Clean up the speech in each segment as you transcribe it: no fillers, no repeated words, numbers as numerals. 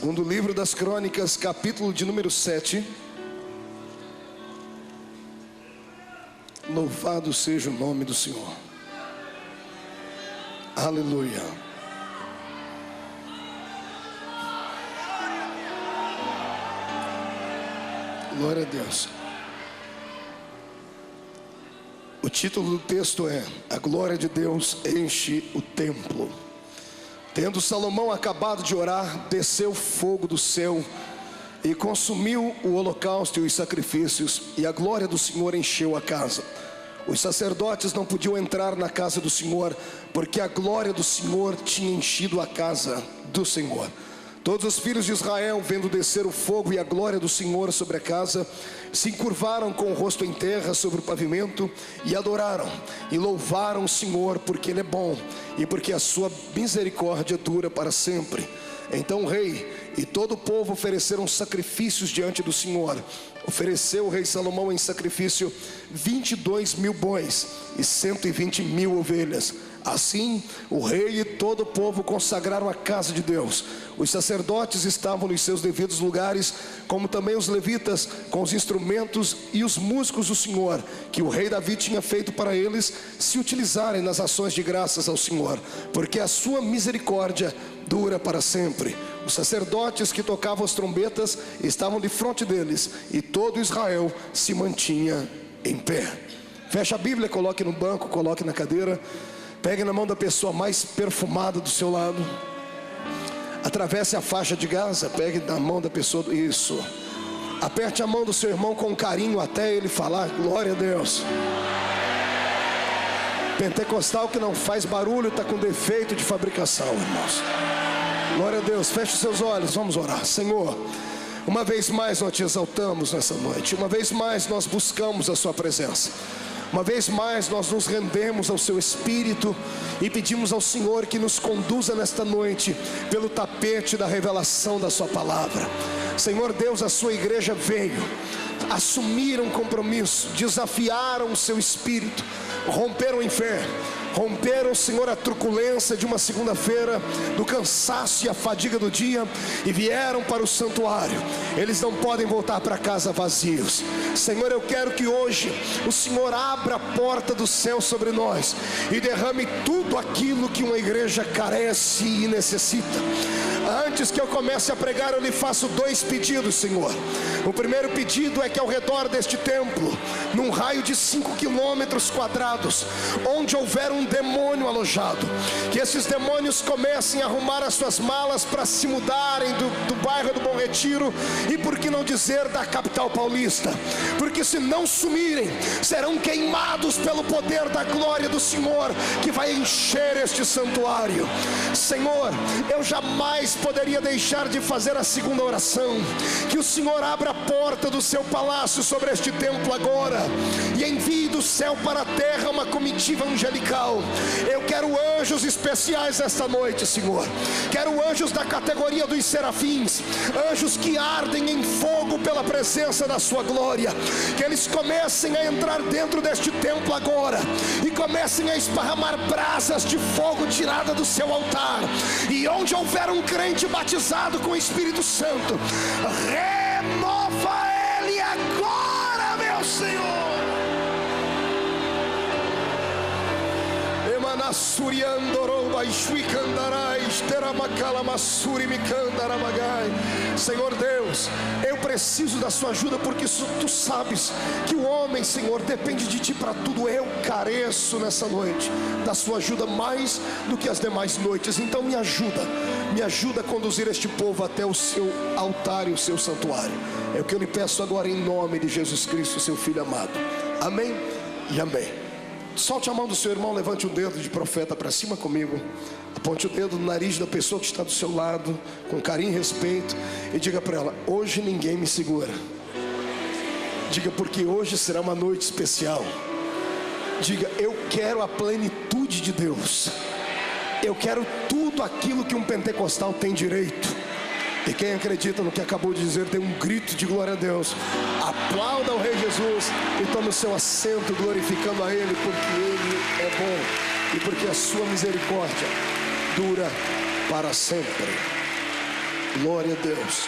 Segundo livro das Crônicas, capítulo de número 7. Louvado seja o nome do Senhor. Aleluia. Glória a Deus. O título do texto é: A glória de Deus enche o templo. Tendo Salomão acabado de orar, desceu fogo do céu e consumiu o holocausto e os sacrifícios, e a glória do Senhor encheu a casa. Os sacerdotes não podiam entrar na casa do Senhor, porque a glória do Senhor tinha enchido a casa do Senhor. Todos os filhos de Israel, vendo descer o fogo e a glória do Senhor sobre a casa, se encurvaram com o rosto em terra sobre o pavimento e adoraram e louvaram o Senhor, porque Ele é bom e porque a sua misericórdia dura para sempre. Então o rei e todo o povo ofereceram sacrifícios diante do Senhor. Ofereceu o rei Salomão em sacrifício 22.000 bois e 120.000 ovelhas. Assim o rei e todo o povo consagraram a casa de Deus. Os sacerdotes estavam nos seus devidos lugares, como também os levitas, com os instrumentos e os músicos do Senhor, que o rei Davi tinha feito para eles se utilizarem nas ações de graças ao Senhor, porque a sua misericórdia dura para sempre. Os sacerdotes que tocavam as trombetas estavam de frente deles, e todo Israel se mantinha em pé. Feche a Bíblia, coloque no banco, coloque na cadeira. Pegue na mão da pessoa mais perfumada do seu lado. Atravesse a faixa de Gaza. Pegue na mão da pessoa. Isso. Aperte a mão do seu irmão com carinho até ele falar glória a Deus. Pentecostal que não faz barulho está com defeito de fabricação, irmãos. Glória a Deus. Feche os seus olhos, vamos orar. Senhor, uma vez mais nós te exaltamos nessa noite. Uma vez mais nós buscamos a sua presença. Uma vez mais nós nos rendemos ao seu Espírito e pedimos ao Senhor que nos conduza nesta noite pelo tapete da revelação da sua palavra. Senhor Deus, a sua igreja veio, assumiram compromisso, desafiaram o seu Espírito, romperam em fé. Romperam, Senhor, a truculência de uma segunda-feira, do cansaço e a fadiga do dia, e vieram para o santuário. Eles não podem voltar para casa vazios. Senhor, eu quero que hoje o Senhor abra a porta do céu sobre nós e derrame tudo aquilo que uma igreja carece e necessita. Antes que eu comece a pregar, eu lhe faço 2 pedidos, Senhor. O primeiro pedido é que ao redor deste templo, num raio de 5 quilômetros quadrados, onde houver um demônio alojado, que esses demônios comecem a arrumar as suas malas para se mudarem do bairro do Bom Retiro, e por que não dizer da capital paulista, porque se não sumirem, serão queimados pelo poder da glória do Senhor, que vai encher este santuário. Senhor, eu jamais poderia deixar de fazer a segunda oração, que o Senhor abra a porta do seu palácio sobre este templo agora, e envie do céu para a terra uma comitiva angelical. Eu quero anjos especiais esta noite, Senhor. Quero anjos da categoria dos serafins, anjos que ardem em fogo pela presença da sua glória, que eles comecem a entrar dentro deste templo agora e comecem a esparramar brasas de fogo tirada do seu altar, e onde houver um crente batizado com o Espírito Santo, renova ele agora, meu Senhor. Senhor Deus, eu preciso da sua ajuda, porque tu sabes que o homem, Senhor, depende de ti para tudo. Eu careço nessa noite da sua ajuda mais do que as demais noites. Então me ajuda a conduzir este povo até o seu altar e o seu santuário. É o que eu lhe peço agora em nome de Jesus Cristo, seu Filho amado. Amém e amém. Solte a mão do seu irmão, levante o dedo de profeta para cima comigo. Aponte o dedo no nariz da pessoa que está do seu lado, com carinho e respeito, e diga para ela: hoje ninguém me segura. Diga: porque hoje será uma noite especial. Diga: eu quero a plenitude de Deus. Eu quero tudo aquilo que um pentecostal tem direito. E quem acredita no que acabou de dizer, tem um grito de glória a Deus. Aplauda o Rei Jesus e tome o seu assento glorificando a Ele, porque Ele é bom e porque a sua misericórdia dura para sempre. Glória a Deus.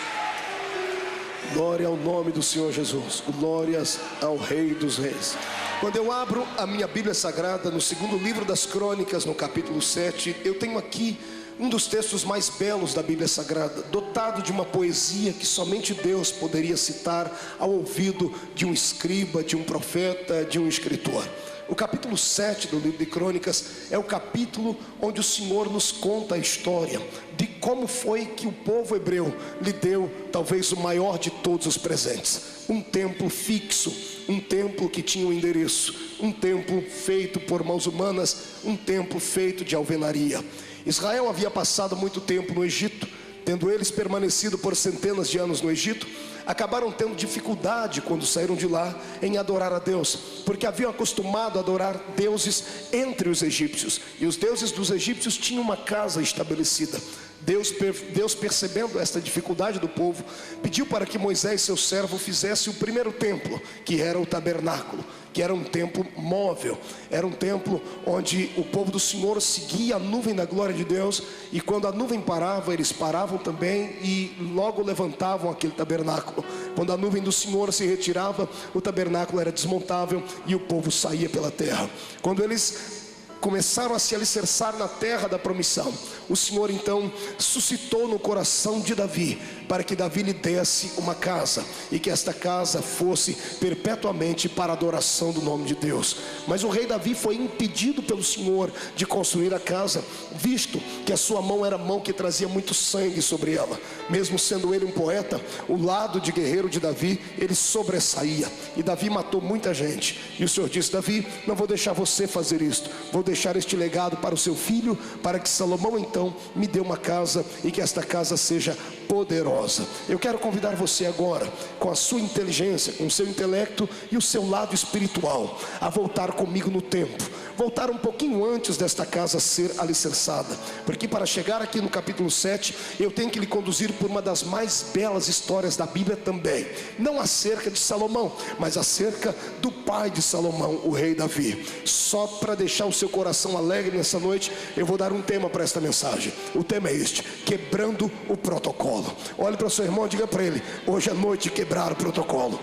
Glória ao nome do Senhor Jesus. Glórias ao Rei dos Reis. Quando eu abro a minha Bíblia Sagrada, no segundo livro das Crônicas, no capítulo 7, eu tenho aqui um dos textos mais belos da Bíblia Sagrada, dotado de uma poesia que somente Deus poderia citar ao ouvido de um escriba, de um profeta, de um escritor. O capítulo 7 do livro de Crônicas é o capítulo onde o Senhor nos conta a história de como foi que o povo hebreu lhe deu talvez o maior de todos os presentes: um templo fixo, um templo que tinha um endereço, um templo feito por mãos humanas, um templo feito de alvenaria. Israel havia passado muito tempo no Egito. Tendo eles permanecido por centenas de anos no Egito, acabaram tendo dificuldade quando saíram de lá em adorar a Deus, porque haviam acostumado a adorar deuses entre os egípcios, e os deuses dos egípcios tinham uma casa estabelecida. Deus, percebendo esta dificuldade do povo, pediu para que Moisés, seu servo, fizesse o primeiro templo, que era o tabernáculo, que era um templo móvel, era um templo onde o povo do Senhor seguia a nuvem da glória de Deus, e quando a nuvem parava, eles paravam também e logo levantavam aquele tabernáculo. Quando a nuvem do Senhor se retirava, o tabernáculo era desmontável e o povo saía pela terra. Quando eles começaram a se alicerçar na terra da promissão, o Senhor então suscitou no coração de Davi, para que Davi lhe desse uma casa, e que esta casa fosse perpetuamente para a adoração do nome de Deus. Mas o rei Davi foi impedido pelo Senhor de construir a casa, visto que a sua mão era mão que trazia muito sangue sobre ela. Mesmo sendo ele um poeta, o lado de guerreiro de Davi, ele sobressaía, e Davi matou muita gente. E o Senhor disse: Davi, não vou deixar você fazer isto, vou deixar este legado para o seu filho, para que Salomão então me dê uma casa, e que esta casa seja poderosa. Eu quero convidar você agora, com a sua inteligência, com o seu intelecto e o seu lado espiritual, a voltar comigo no tempo, voltar um pouquinho antes desta casa ser alicerçada, porque para chegar aqui no capítulo 7, eu tenho que lhe conduzir por uma das mais belas histórias da Bíblia também, não acerca de Salomão, mas acerca do pai de Salomão, o rei Davi. Só para deixar o seu coração alegre nessa noite, eu vou dar um tema para esta mensagem. O tema é este: quebrando o protocolo. Olhe para o seu irmão e diga para ele: hoje é noite de quebrar o protocolo.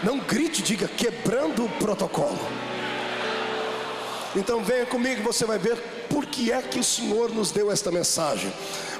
Não grite, diga: quebrando o protocolo. Então venha comigo, você vai ver por que é que o Senhor nos deu esta mensagem,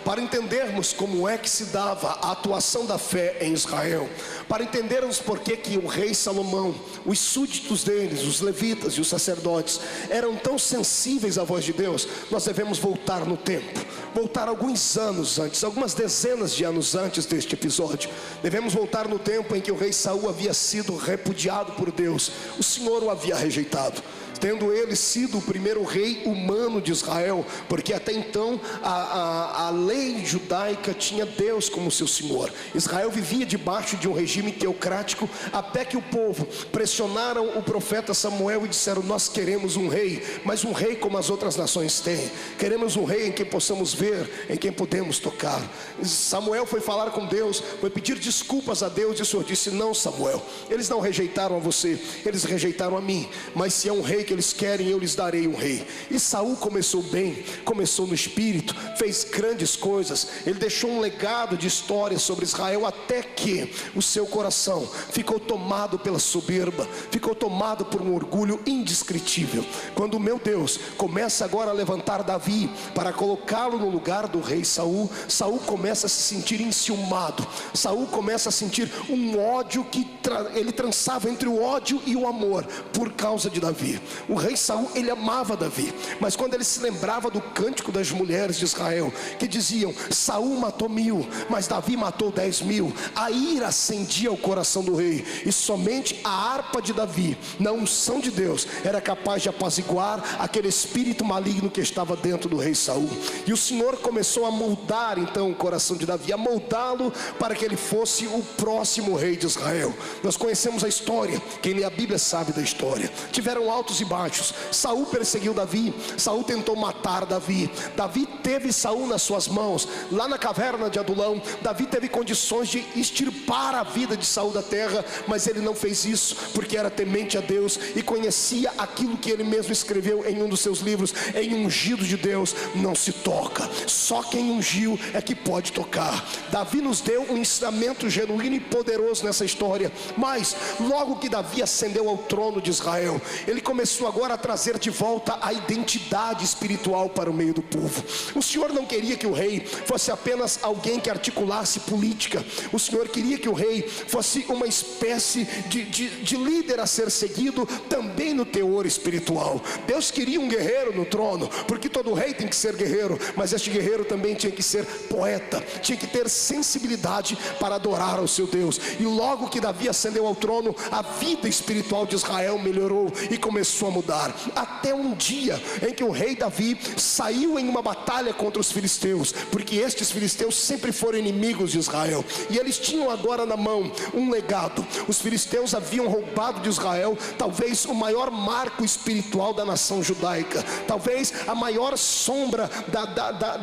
para entendermos como é que se dava a atuação da fé em Israel, para entendermos por que o rei Salomão, os súditos deles, os levitas e os sacerdotes, eram tão sensíveis à voz de Deus. Nós devemos voltar no tempo, voltar alguns anos antes, algumas dezenas de anos antes deste episódio. Devemos voltar no tempo em que o rei Saul havia sido repudiado por Deus. O Senhor o havia rejeitado, tendo ele sido o primeiro rei humano de Israel, porque até então a lei judaica tinha Deus como seu Senhor. Israel vivia debaixo de um regime teocrático, até que o povo pressionaram o profeta Samuel e disseram: nós queremos um rei, mas um rei como as outras nações têm. Queremos um rei em quem possamos ver, em quem podemos tocar. Samuel foi falar com Deus, foi pedir desculpas a Deus, e o Senhor disse: não, Samuel, eles não rejeitaram a você, eles rejeitaram a mim, mas se é um rei que eles querem, eu lhes darei um rei. E Saul começou bem, começou no espírito, fez grandes coisas, ele deixou um legado de história sobre Israel, até que o seu coração ficou tomado pela soberba, ficou tomado por um orgulho indescritível. Quando o meu Deus começa agora a levantar Davi para colocá-lo no lugar do rei Saul, Saul começa a se sentir enciumado, Saul começa a sentir um ódio que ele trançava entre o ódio e o amor por causa de Davi. O rei Saul, ele amava Davi, mas quando ele se lembrava do cântico das mulheres de Israel, que diziam: Saul matou 1000, mas Davi matou 10.000, a ira acendia o coração do rei, e somente a harpa de Davi, na unção de Deus, era capaz de apaziguar aquele espírito maligno que estava dentro do rei Saul. E o Senhor começou a moldar então o coração de Davi, a moldá-lo para que ele fosse o próximo rei de Israel. Nós conhecemos a história, quem lê a Bíblia sabe da história. Tiveram altos e altos e baixos. Saul perseguiu Davi, Saul tentou matar Davi. Davi teve Saul nas suas mãos, lá na caverna de Adulão. Davi teve condições de extirpar a vida de Saul da terra, mas ele não fez isso, porque era temente a Deus e conhecia aquilo que ele mesmo escreveu em um dos seus livros: em ungido de Deus não se toca, só quem ungiu é que pode tocar. Davi nos deu um ensinamento genuíno e poderoso nessa história. Mas logo que Davi ascendeu ao trono de Israel, ele começou agora a trazer de volta a identidade espiritual para o meio do povo. O Senhor não queria que o rei fosse apenas alguém que articulasse política. O Senhor queria que o rei fosse uma espécie de líder a ser seguido também no teor espiritual. Deus queria um guerreiro no trono, porque todo rei tem que ser guerreiro, mas este guerreiro também tinha que ser poeta, tinha que ter sensibilidade para adorar ao seu Deus. E logo que Davi ascendeu ao trono, a vida espiritual de Israel melhorou e começou a mudar, até um dia em que o rei Davi saiu em uma batalha contra os filisteus, porque estes filisteus sempre foram inimigos de Israel, e eles tinham agora na mão um legado. Os filisteus haviam roubado de Israel talvez o maior marco espiritual da nação judaica, talvez a maior sombra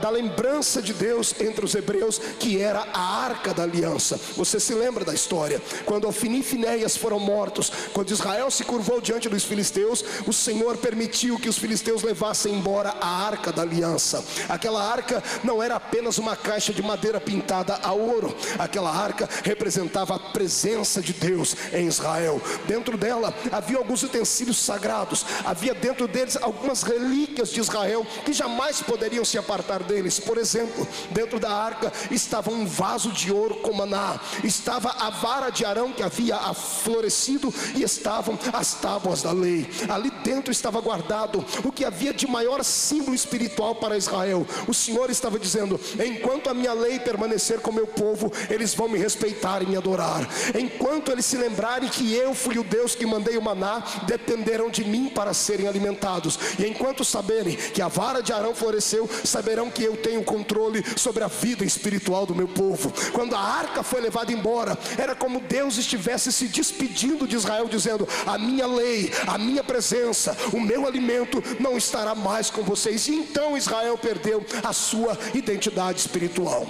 da lembrança de Deus entre os hebreus, que era a Arca da Aliança. Você se lembra da história? Quando Ofni e Finéias foram mortos, quando Israel se curvou diante dos filisteus, o Senhor permitiu que os filisteus levassem embora a Arca da Aliança. Aquela arca não era apenas uma caixa de madeira pintada a ouro. Aquela arca representava a presença de Deus em Israel. Dentro dela havia alguns utensílios sagrados, havia dentro deles algumas relíquias de Israel que jamais poderiam se apartar deles. Por exemplo, dentro da arca estava um vaso de ouro com maná, estava a vara de Arão que havia florescido, e estavam as tábuas da lei. Ali dentro estava guardado o que havia de maior símbolo espiritual para Israel. O Senhor estava dizendo: enquanto a minha lei permanecer com o meu povo, eles vão me respeitar e me adorar. Enquanto eles se lembrarem que eu fui o Deus que mandei o maná, dependerão de mim para serem alimentados. E enquanto saberem que a vara de Arão floresceu, saberão que eu tenho controle sobre a vida espiritual do meu povo. Quando a arca foi levada embora, era como Deus estivesse se despedindo de Israel, dizendo: a minha lei, a minha presença, o meu alimento não estará mais com vocês. E então Israel perdeu a sua identidade espiritual.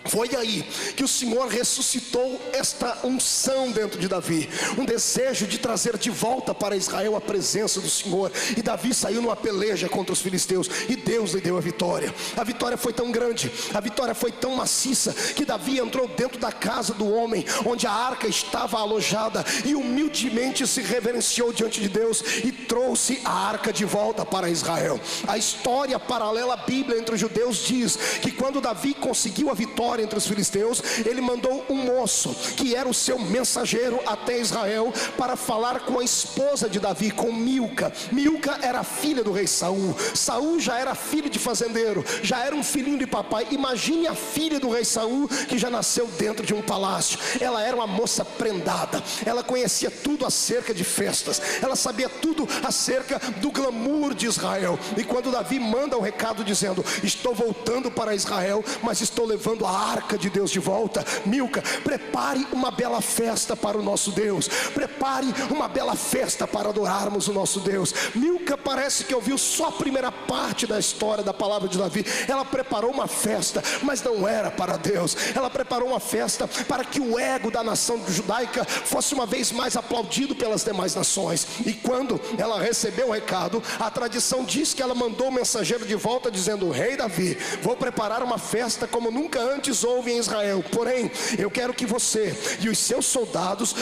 Foi aí que o Senhor ressuscitou esta unção dentro de Davi, um desejo de trazer de volta para Israel a presença do Senhor. E Davi saiu numa peleja contra os filisteus, e Deus lhe deu a vitória. A vitória foi tão grande, a vitória foi tão maciça, que Davi entrou dentro da casa do homem onde a arca estava alojada, e humildemente se reverenciou diante de Deus e trouxe a arca de volta para Israel. A história paralela à Bíblia entre os judeus diz que quando Davi conseguiu a vitória entre os filisteus, ele mandou um moço que era o seu mensageiro até Israel para falar com a esposa de Davi, com Milca. Milca era filha do rei Saul. Saul já era filho de fazendeiro, já era um filhinho de papai. Imagine a filha do rei Saul, que já nasceu dentro de um palácio. Ela era uma moça prendada, ela conhecia tudo acerca de festas, ela sabia tudo acerca do glamour de Israel. E quando Davi manda o recado dizendo: estou voltando para Israel, mas estou levando a arca de Deus de volta, Milca, prepare uma bela festa para o nosso Deus, prepare uma bela festa para adorarmos o nosso Deus. Milca parece que ouviu só a primeira parte da história da palavra de Davi. Ela preparou uma festa, mas não era para Deus. Ela preparou uma festa para que o ego da nação judaica fosse uma vez mais aplaudido pelas demais nações. E quando ela recebeu o recado, a tradição diz que ela mandou o mensageiro de volta dizendo: rei Davi, vou preparar uma festa como nunca antes houve em Israel, porém eu quero que você e os seus soldados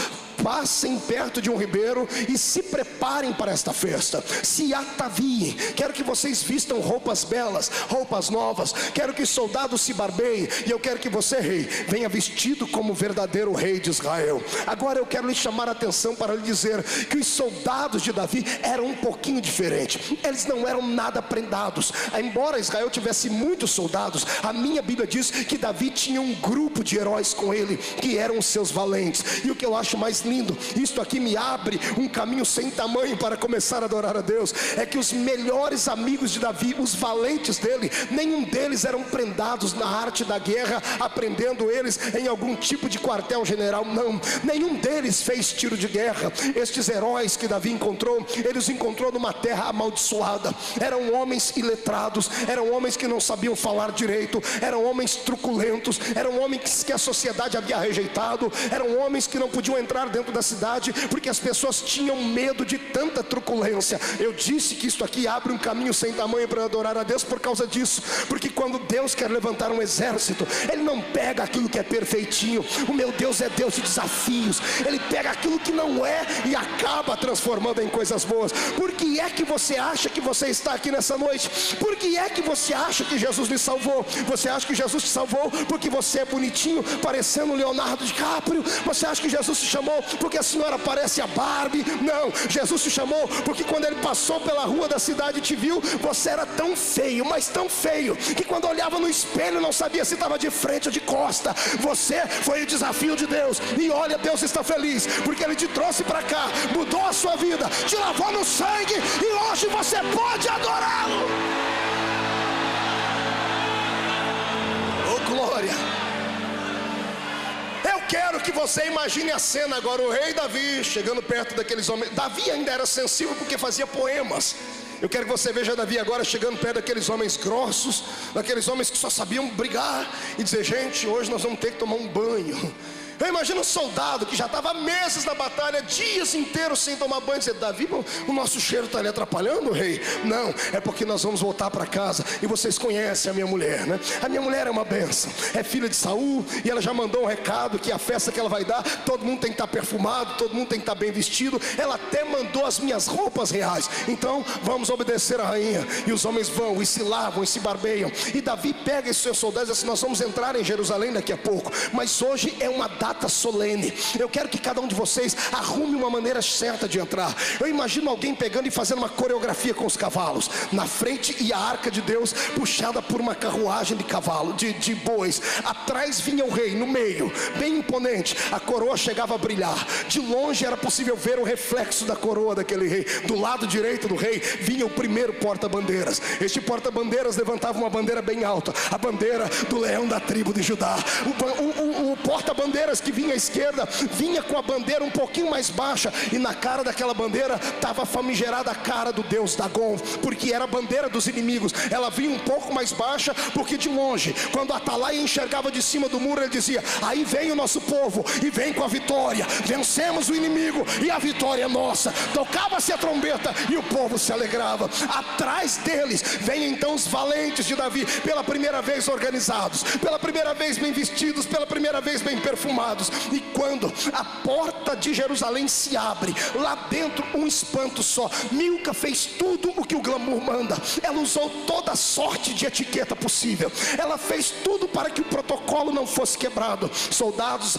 passem perto de um ribeiro e se preparem para esta festa, se ataviem. Quero que vocês vistam roupas belas, roupas novas. Quero que os soldados se barbeiem, e eu quero que você, rei, venha vestido como verdadeiro rei de Israel. Agora eu quero lhe chamar a atenção para lhe dizer que os soldados de Davi eram um pouquinho diferentes. Eles não eram nada prendados. Embora Israel tivesse muitos soldados, a minha Bíblia diz que Davi tinha um grupo de heróis com ele, que eram os seus valentes. E o que eu acho mais lindo, isto aqui me abre um caminho sem tamanho para começar a adorar a Deus, é que os melhores amigos de Davi, os valentes dele, nenhum deles eram prendados na arte da guerra, aprendendo eles em algum tipo de quartel general, não, nenhum deles fez tiro de guerra. Estes heróis que Davi encontrou, ele os encontrou numa terra amaldiçoada, eram homens iletrados, eram homens que não sabiam falar direito, eram homens truculentos, eram homens que a sociedade havia rejeitado, eram homens que não podiam entrar dentro da cidade, porque as pessoas tinham medo de tanta truculência. Eu disse que isto aqui abre um caminho sem tamanho para adorar a Deus por causa disso, porque quando Deus quer levantar um exército, Ele não pega aquilo que é perfeitinho. O meu Deus é Deus de desafios, Ele pega aquilo que não é e acaba transformando em coisas boas. Por que é que você acha que você está aqui nessa noite? Por que é que você acha que Jesus lhe salvou? Você acha que Jesus te salvou porque você é bonitinho, parecendo Leonardo DiCaprio? Você acha que Jesus te chamou porque a senhora parece a Barbie? Não, Jesus te chamou porque quando Ele passou pela rua da cidade e te viu, você era tão feio, mas tão feio, que quando olhava no espelho não sabia se estava de frente ou de costa. Você foi o desafio de Deus, e olha, Deus está feliz, porque Ele te trouxe para cá, mudou a sua vida, te lavou no sangue, e hoje você pode adorá-lo. Oh glória! Eu quero que você imagine a cena agora, o rei Davi chegando perto daqueles homens. Davi ainda era sensível porque fazia poemas. Eu quero que você veja Davi agora chegando perto daqueles homens grossos, daqueles homens que só sabiam brigar e dizer: gente, hoje nós vamos ter que tomar um banho. Eu imagino um soldado que já estava meses na batalha, dias inteiros sem tomar banho, dizer: Davi, o nosso cheiro está lhe atrapalhando, rei? Não, é porque nós vamos voltar para casa, e vocês conhecem a minha mulher, né? A minha mulher é uma bênção, é filha de Saul, e ela já mandou um recado que a festa que ela vai dar, todo mundo tem que estar perfumado, todo mundo tem que estar bem vestido. Ela até mandou as minhas roupas reais, então vamos obedecer a rainha. E os homens vão e se lavam e se barbeiam, e Davi pega esses seus soldados e diz assim: nós vamos entrar em Jerusalém daqui a pouco, mas hoje é uma data solene. Eu quero que cada um de vocês arrume uma maneira certa de entrar. Eu imagino alguém pegando e fazendo uma coreografia com os cavalos. Na frente ia a arca de Deus, puxada por uma carruagem de cavalo, de bois. Atrás vinha o rei, no meio, bem imponente. A coroa chegava a brilhar. De longe era possível ver o reflexo da coroa daquele rei. Do lado direito do rei vinha o primeiro porta-bandeiras. Este porta-bandeiras levantava uma bandeira bem alta, a bandeira do leão da tribo de Judá. O porta-bandeiras que vinha à esquerda vinha com a bandeira um pouquinho mais baixa, e na cara daquela bandeira estava famigerada a cara do deus Dagon, porque era a bandeira dos inimigos. Ela vinha um pouco mais baixa, porque de longe, quando a atalaia enxergava de cima do muro, ele dizia: aí vem o nosso povo, e vem com a vitória, vencemos o inimigo, e a vitória é nossa. Tocava-se a trombeta, e o povo se alegrava. Atrás deles vem então os valentes de Davi, pela primeira vez organizados, pela primeira vez bem vestidos, pela primeira vez bem perfumados. E quando a porta de Jerusalém se abre, lá dentro um espanto só. Milca fez tudo o que o glamour manda. Ela usou toda sorte de etiqueta possível. Ela fez tudo para que o protocolo não fosse quebrado. Soldados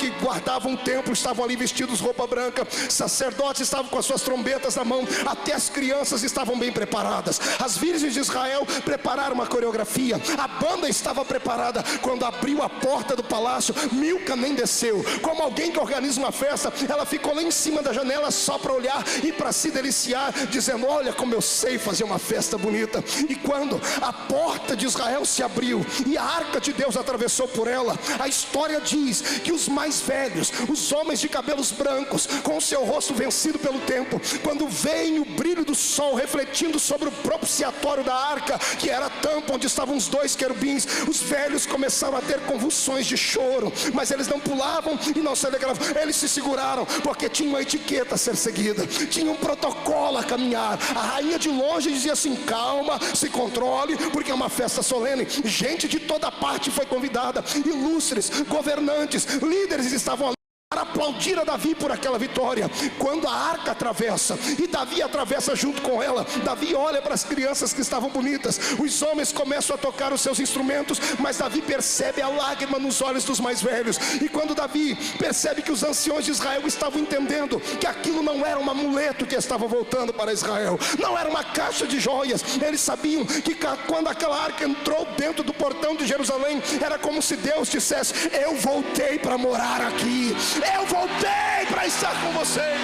que guardavam o templo estavam ali vestidos roupa branca. Sacerdotes estavam com as suas trombetas na mão. Até as crianças estavam bem preparadas. As virgens de Israel prepararam uma coreografia. A banda estava preparada. Quando abriu a porta do palácio, Milca nem desceu. Como alguém que organiza uma festa, ela ficou lá em cima da janela só para olhar e para se deliciar, dizendo: olha como eu sei fazer uma festa bonita. E quando a porta de Israel se abriu e a arca de Deus atravessou por ela, a história diz que os mais velhos, os homens de cabelos brancos, com o seu rosto vencido pelo tempo, quando veem o brilho do sol refletindo sobre o propiciatório da arca, que era a tampa onde estavam os dois querubins, os velhos começaram a ter convulsões de choro, mas eles não pulavam e não se alegravam. Eles se seguraram porque tinha uma etiqueta a ser seguida, tinha um protocolo a caminhar. A rainha de longe dizia assim: calma, se controle, porque é uma festa solene. Gente de toda parte foi convidada, ilustres, governantes, líderes estavam ali para aplaudir a Davi por aquela vitória. Quando a arca atravessa e Davi atravessa junto com ela, Davi olha para as crianças que estavam bonitas, os homens começam a tocar os seus instrumentos, mas Davi percebe a lágrima nos olhos dos mais velhos. E quando Davi percebe que os anciões de Israel estavam entendendo que aquilo não era um amuleto que estava voltando para Israel, não era uma caixa de joias, eles sabiam que quando aquela arca entrou dentro do portão de Jerusalém, era como se Deus dissesse: eu voltei para morar aqui. Eu voltei para estar com vocês.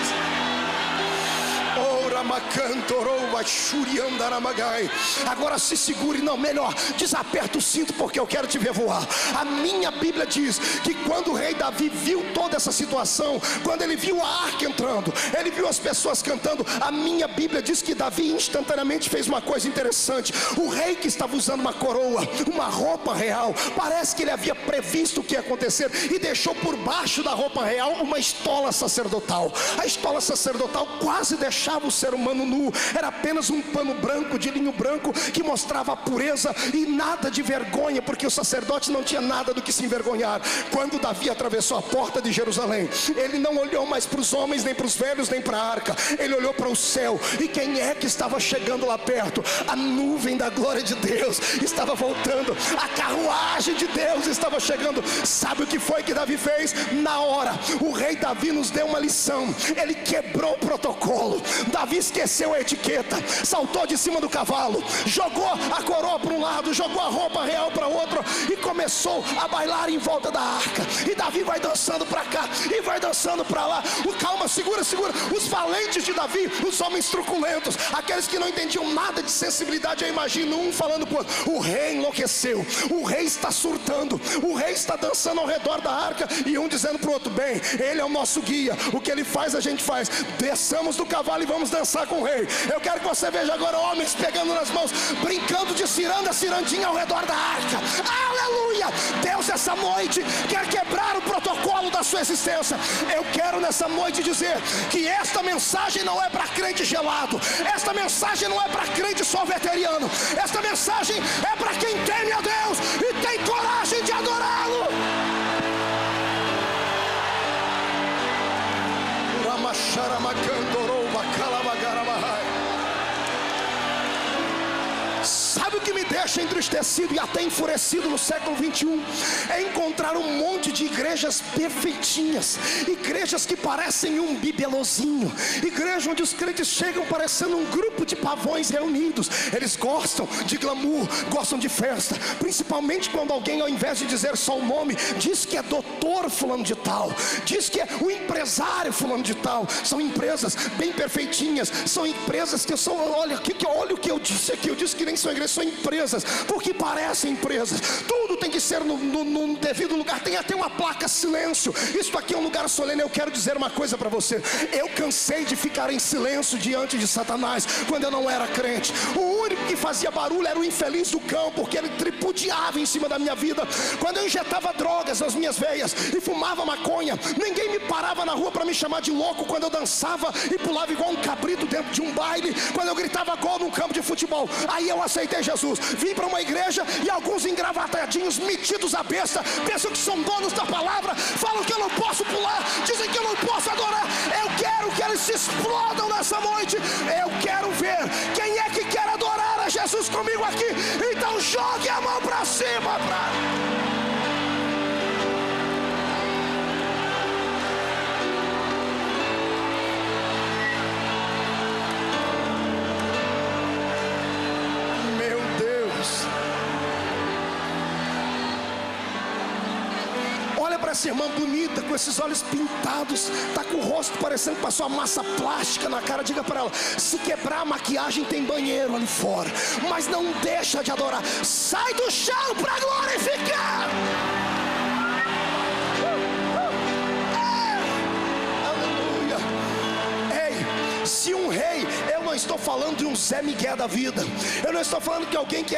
Agora se segure, não, melhor, desaperta o cinto, porque eu quero te ver voar. A minha Bíblia diz que quando o rei Davi viu toda essa situação, quando ele viu a arca entrando, ele viu as pessoas cantando, a minha Bíblia diz que Davi instantaneamente fez uma coisa interessante. O rei, que estava usando uma coroa, uma roupa real, parece que ele havia previsto o que ia acontecer e deixou por baixo da roupa real uma estola sacerdotal. A estola sacerdotal quase deixava o ser humano nu. Era apenas um pano branco, de linho branco, que mostrava a pureza e nada de vergonha, porque o sacerdote não tinha nada do que se envergonhar. Quando Davi atravessou a porta de Jerusalém, ele não olhou mais para os homens, nem para os velhos, nem para a arca. Ele olhou para o céu. E quem é que estava chegando lá perto? A nuvem da glória de Deus estava voltando. A carruagem de Deus estava chegando. Sabe o que foi que Davi fez? Na hora, o rei Davi nos deu uma lição. Ele quebrou o protocolo. Davi esqueceu a etiqueta, saltou de cima do cavalo, jogou a coroa para um lado, jogou a roupa real para outro e começou a bailar em volta da arca. E Davi vai dançando para cá e vai dançando para lá. Calma, segura. Os valentes de Davi, os homens truculentos, aqueles que não entendiam nada de sensibilidade, eu imagino um falando por outro: o rei enlouqueceu, o rei está surtando, o rei está dançando ao redor da arca, e um dizendo para o outro: bem, ele é o nosso guia, o que ele faz a gente faz, desçamos do cavalo e vamos dançar com o rei. Eu quero que você veja agora homens pegando nas mãos, brincando de cirandinha ao redor da arca. Aleluia! Deus essa noite quer quebrar o protocolo da sua existência. Eu quero nessa noite dizer que esta mensagem não é para crente gelado, esta mensagem não é para crente só veteriano, esta mensagem é para quem teme a Deus e tem coragem de adorá-lo. Sabe o que me deixa entristecido e até enfurecido no século 21? É encontrar um monte de igrejas perfeitinhas, igrejas que parecem um bibelozinho, igreja onde os crentes chegam parecendo um grupo de pavões reunidos. Eles gostam de glamour, gostam de festa, principalmente quando alguém, ao invés de dizer só o nome, diz que é doutor fulano de tal, diz que é o empresário fulano de tal. São empresas bem perfeitinhas, são empresas que são, olha o que eu disse aqui, eu disse que nem são igrejas, são empresas, porque parecem empresas. Tudo tem que ser no devido lugar. Tem até uma placa silêncio. Isso aqui é um lugar solene. Eu quero dizer uma coisa para você: eu cansei de ficar em silêncio diante de Satanás quando eu não era crente. O único que fazia barulho era o infeliz do cão, porque ele tripudiava em cima da minha vida. Quando eu injetava drogas nas minhas veias e fumava maconha, ninguém me parava na rua para me chamar de louco. Quando eu dançava e pulava igual um cabrito dentro de um baile, quando eu gritava gol num campo de futebol, aí eu aceitei Jesus. Vim para uma igreja e alguns engravatadinhos, metidos à besta, pensam que são donos da palavra, falam que eu não posso pular, dizem que eu não posso adorar. Eu quero que eles se explodam nessa noite. Eu quero ver quem é que quer adorar a Jesus comigo aqui. Então jogue a mão para cima. Olha para essa irmã bonita, com esses olhos pintados, está com o rosto parecendo que passou a massa plástica na cara. Diga para ela: se quebrar a maquiagem, tem banheiro ali fora, mas não deixa de adorar. Sai do chão para glorificar. Aleluia. Ei, se um rei, eu não estou falando de um Zé Miguel da vida, eu não estou falando de alguém que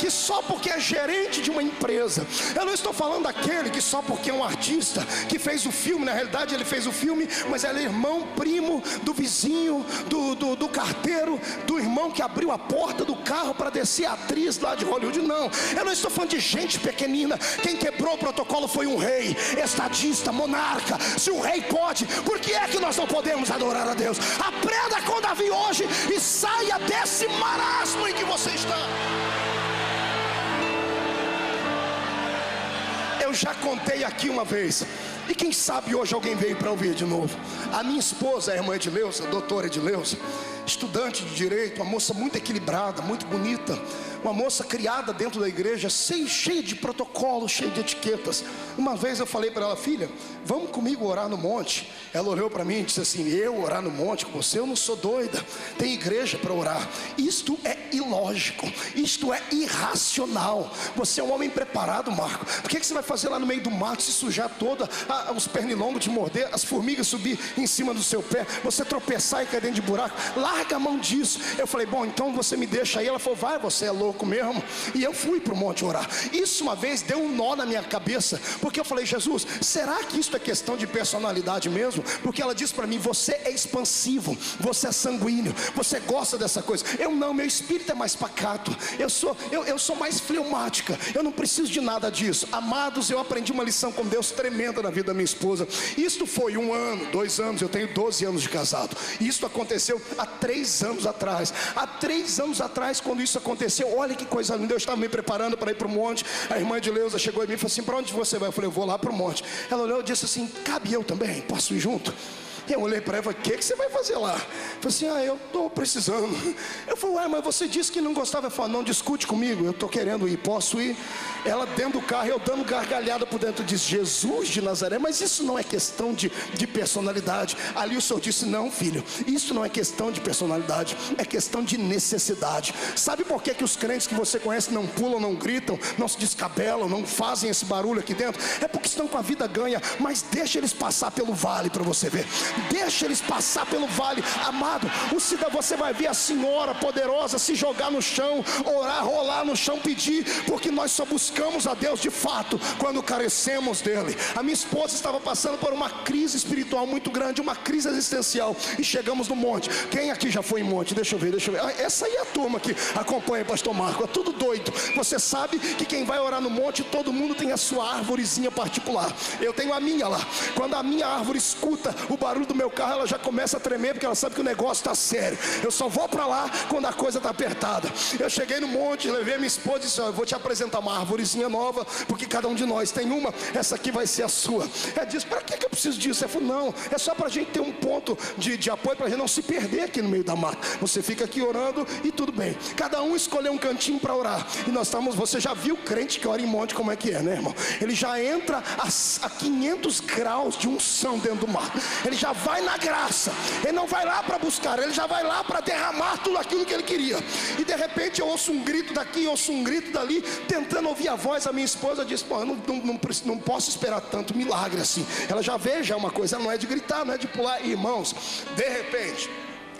só porque é gerente de uma empresa, eu não estou falando daquele que só porque é um artista que fez o filme. Na realidade ele fez o filme, mas ele é irmão, primo do vizinho, do carteiro, do irmão que abriu a porta do carro para descer a atriz lá de Hollywood. Não, eu não estou falando de gente pequenina. Quem quebrou o protocolo foi um rei, estadista, monarca. Se o rei pode, por que é que nós não podemos adorar a Deus? Aprenda com Davi hoje e saia desse marasmo em que você está. Eu já contei aqui uma vez, e quem sabe hoje alguém veio para ouvir de novo. A minha esposa, a irmã Edileuza, a doutora Edileuza, estudante de direito, uma moça muito equilibrada, muito bonita, uma moça criada dentro da igreja, cheia de protocolos, cheia de etiquetas. Uma vez eu falei para ela: filha, vamos comigo orar no monte. Ela olhou para mim e disse assim: eu orar no monte com você? Eu não sou doida, tem igreja para orar. Isto é ilógico, isto é irracional. Você é um homem preparado, Marco. Por que você vai fazer lá no meio do mato, se sujar toda, os pernilongos te morder, as formigas subir em cima do seu pé, você tropeçar e cair dentro de buraco? Larga a mão disso. Eu falei: bom, então você me deixa aí. Ela falou: vai, você é louco mesmo. E eu fui para o monte orar. Isso uma vez deu um nó na minha cabeça, porque eu falei: Jesus, será que isso é questão de personalidade mesmo? Porque ela disse para mim: você é expansivo, você é sanguíneo, você gosta dessa coisa. Eu não, meu espírito é mais pacato, eu sou mais fleumática, eu não preciso de nada disso. Amados, eu aprendi uma lição com Deus tremenda na vida da minha esposa. Isto foi 1 ano, 2 anos, eu tenho 12 anos de casado. Isso aconteceu há 3 anos atrás. Há 3 anos atrás, quando isso aconteceu, olha que coisa linda. Eu estava me preparando para ir para o monte. A irmã de Leusa chegou em mim e falou assim: para onde você vai? Eu falei: eu vou lá para o monte. Ela olhou e disse assim: cabe eu também? Posso ir junto? E eu olhei para ela e falei: o que você vai fazer lá? Eu falei assim: eu estou precisando. Eu falei: ué, mas você disse que não gostava. Eu falei: não discute comigo, eu estou querendo ir, posso ir? Ela dentro do carro, eu dando gargalhada por dentro, disse: Jesus de Nazaré. Mas isso não é questão de personalidade. Ali o Senhor disse: não, filho, isso não é questão de personalidade, é questão de necessidade. Sabe por que os crentes que você conhece não pulam, não gritam, não se descabelam, não fazem esse barulho aqui dentro? É porque estão com a vida ganha. Mas deixa eles passar pelo vale para você ver. Deixa eles passar pelo vale. Amado, você vai ver a senhora poderosa se jogar no chão, orar, rolar no chão, pedir, porque nós só buscamos a Deus de fato quando carecemos dele. A minha esposa estava passando por uma crise espiritual muito grande, uma crise existencial, e chegamos no monte. Quem aqui já foi em monte? Deixa eu ver. Essa aí é a turma que acompanha o pastor Marco, é tudo doido. Você sabe que quem vai orar no monte, todo mundo tem a sua árvorezinha particular. Eu tenho a minha lá. Quando a minha árvore escuta o barulho do meu carro, ela já começa a tremer, porque ela sabe que o negócio está sério. Eu só vou para lá quando a coisa está apertada. Eu cheguei no monte, levei a minha esposa e disse: eu vou te apresentar uma árvorezinha nova, porque cada um de nós tem uma, essa aqui vai ser a sua. Ela disse: para que eu preciso disso? Eu falei: não, é só para a gente ter um ponto de apoio, para a gente não se perder aqui no meio da mata. Você fica aqui orando e tudo bem. Cada um escolheu um cantinho para orar. E nós estamos, você já viu crente que ora em monte como é que é, né, irmão? Ele já entra a 500 graus de unção dentro do mato. Ele já vai na graça, ele não vai lá para buscar, ele já vai lá para derramar tudo aquilo que ele queria. E de repente eu ouço um grito daqui, ouço um grito dali, tentando ouvir a voz. A minha esposa disse: pô, eu não posso esperar tanto milagre assim. Ela já vê, já é uma coisa, não é de gritar, não é de pular. Irmãos, de repente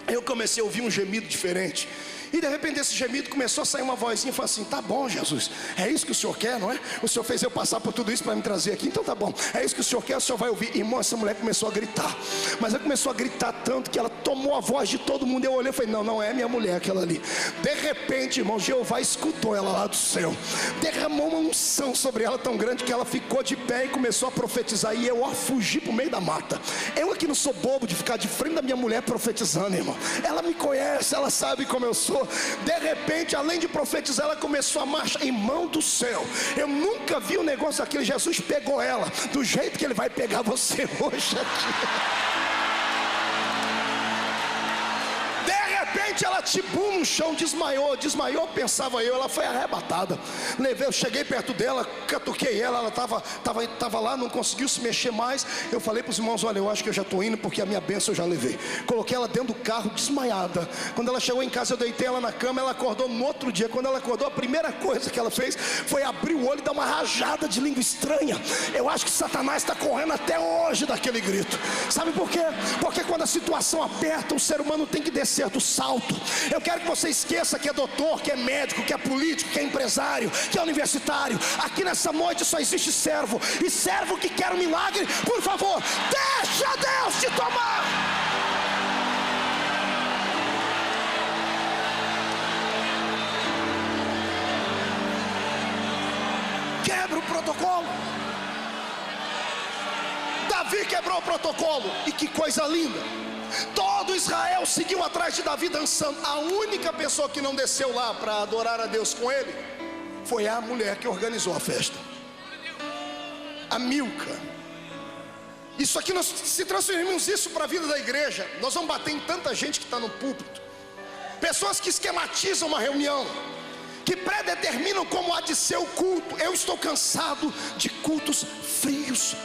eu comecei a ouvir um gemido diferente. E de repente esse gemido começou a sair uma vozinha e falou assim: tá bom, Jesus, é isso que o Senhor quer, não é? O Senhor fez eu passar por tudo isso para me trazer aqui, então tá bom, é isso que o Senhor quer, o Senhor vai ouvir. Irmão, essa mulher começou a gritar, mas ela começou a gritar tanto que ela tomou a voz de todo mundo. Eu olhei e falei: não é minha mulher aquela ali. De repente, irmão, Jeová escutou ela lá do céu, derramou uma unção sobre ela tão grande que ela ficou de pé e começou a profetizar. E eu fugi pro meio da mata. Eu aqui não sou bobo de ficar de frente da minha mulher profetizando, irmão. Ela me conhece, ela sabe como eu sou. De repente, além de profetizar, ela começou a marchar. Irmão do céu, eu nunca vi um negócio daquele. Jesus pegou ela do jeito que ele vai pegar você hoje aqui. De repente ela tibou no chão, desmaiou, pensava eu. Ela foi arrebatada. Eu cheguei perto dela, catuquei ela estava lá, não conseguiu se mexer mais. Eu falei para os irmãos: olha, eu acho que eu já estou indo, porque a minha bênção eu já levei. Coloquei ela dentro do carro, desmaiada. Quando ela chegou em casa, eu deitei ela na cama. Ela acordou no outro dia. Quando ela acordou, a primeira coisa que ela fez foi abrir o olho e dar uma rajada de língua estranha. Eu acho que Satanás está correndo até hoje daquele grito. Sabe por quê? Porque quando a situação aperta, o ser humano tem que descer do salto. Eu quero que você esqueça que é doutor, que é médico, que é político, que é empresário, que é universitário. Aqui nessa noite só existe servo. E servo que quer um milagre, por favor, deixa Deus te tomar. Quebra o protocolo. Davi quebrou o protocolo. E que coisa linda. Todo Israel seguiu atrás de Davi dançando. A única pessoa que não desceu lá para adorar a Deus com ele foi a mulher que organizou a festa, a Milca. Isso aqui, nós se transferimos isso para a vida da igreja. Nós vamos bater em tanta gente que está no púlpito, pessoas que esquematizam uma reunião, que predeterminam como há de ser o culto. Eu estou cansado de cultos frios.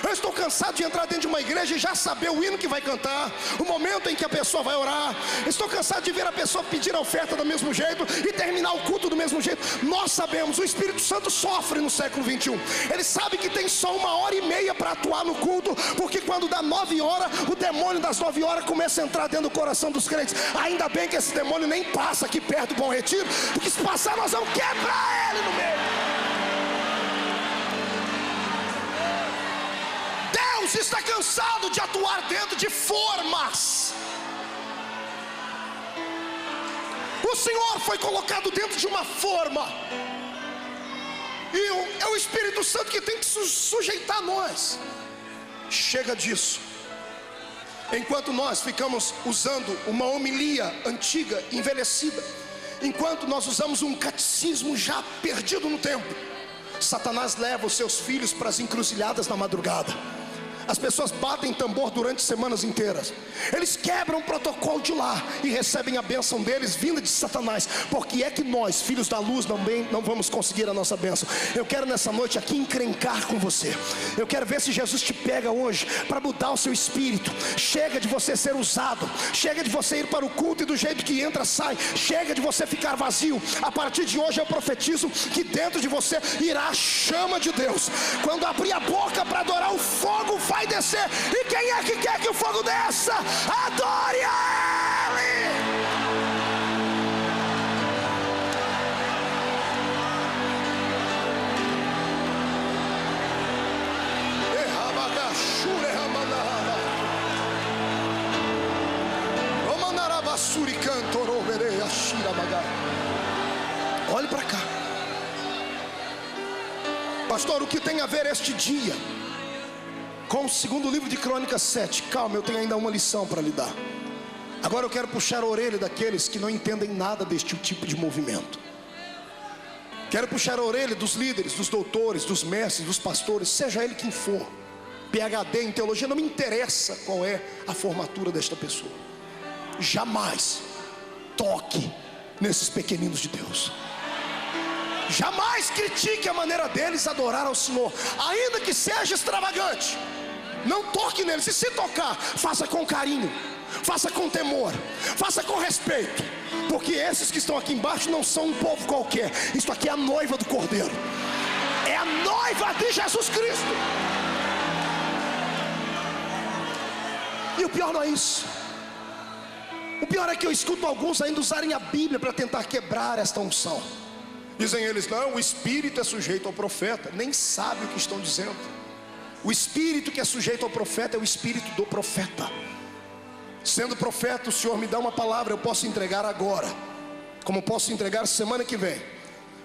Eu estou cansado de entrar dentro de uma igreja e já saber o hino que vai cantar, o momento em que a pessoa vai orar. Estou cansado de ver a pessoa pedir a oferta do mesmo jeito e terminar o culto do mesmo jeito. Nós sabemos, o Espírito Santo sofre no século 21. Ele sabe que tem só 1h30 para atuar no culto, porque quando dá 9 horas, o demônio das 9 horas começa a entrar dentro do coração dos crentes. Ainda bem que esse demônio nem passa aqui perto do Bom Retiro, porque se passar nós vamos quebrar ele no meio. Deus está cansado de atuar dentro de formas. O Senhor foi colocado dentro de uma forma, e é o Espírito Santo que tem que sujeitar a nós. Chega disso. Enquanto nós ficamos usando uma homilia antiga, envelhecida, enquanto nós usamos um catecismo já perdido no tempo, Satanás leva os seus filhos para as encruzilhadas na madrugada. As pessoas batem tambor durante semanas inteiras. Eles quebram o protocolo de lá e recebem a bênção deles vinda de Satanás. Porque é que nós, filhos da luz, não vamos conseguir a nossa bênção? Eu quero nessa noite aqui encrencar com você. Eu quero ver se Jesus te pega hoje para mudar o seu espírito. Chega de você ser usado. Chega de você ir para o culto e do jeito que entra, sai. Chega de você ficar vazio. A partir de hoje eu profetizo que dentro de você irá a chama de Deus. Quando abrir a boca para adorar, o fogo vai descer. E quem é que quer que o fogo desça? Adore a Ele. Olhe para cá, pastor. O que tem a ver este dia com o segundo livro de Crônicas 7? Calma, eu tenho ainda uma lição para lhe dar. Agora eu quero puxar a orelha daqueles que não entendem nada deste tipo de movimento. Quero puxar a orelha dos líderes, dos doutores, dos mestres, dos pastores, seja ele quem for, PhD em teologia, não me interessa qual é a formatura desta pessoa. Jamais toque nesses pequeninos de Deus. Jamais critique a maneira deles adorar ao Senhor, ainda que seja extravagante. Não toque neles, e se tocar, faça com carinho, faça com temor, faça com respeito, porque esses que estão aqui embaixo não são um povo qualquer. Isso aqui é a noiva do Cordeiro, é a noiva de Jesus Cristo. E o pior não é isso. O pior é que eu escuto alguns ainda usarem a Bíblia para tentar quebrar esta unção. Dizem eles: não, o Espírito é sujeito ao profeta. Nem sabe o que estão dizendo. O Espírito que é sujeito ao profeta é o Espírito do profeta. Sendo profeta, o Senhor me dá uma palavra, eu posso entregar agora, como posso entregar semana que vem,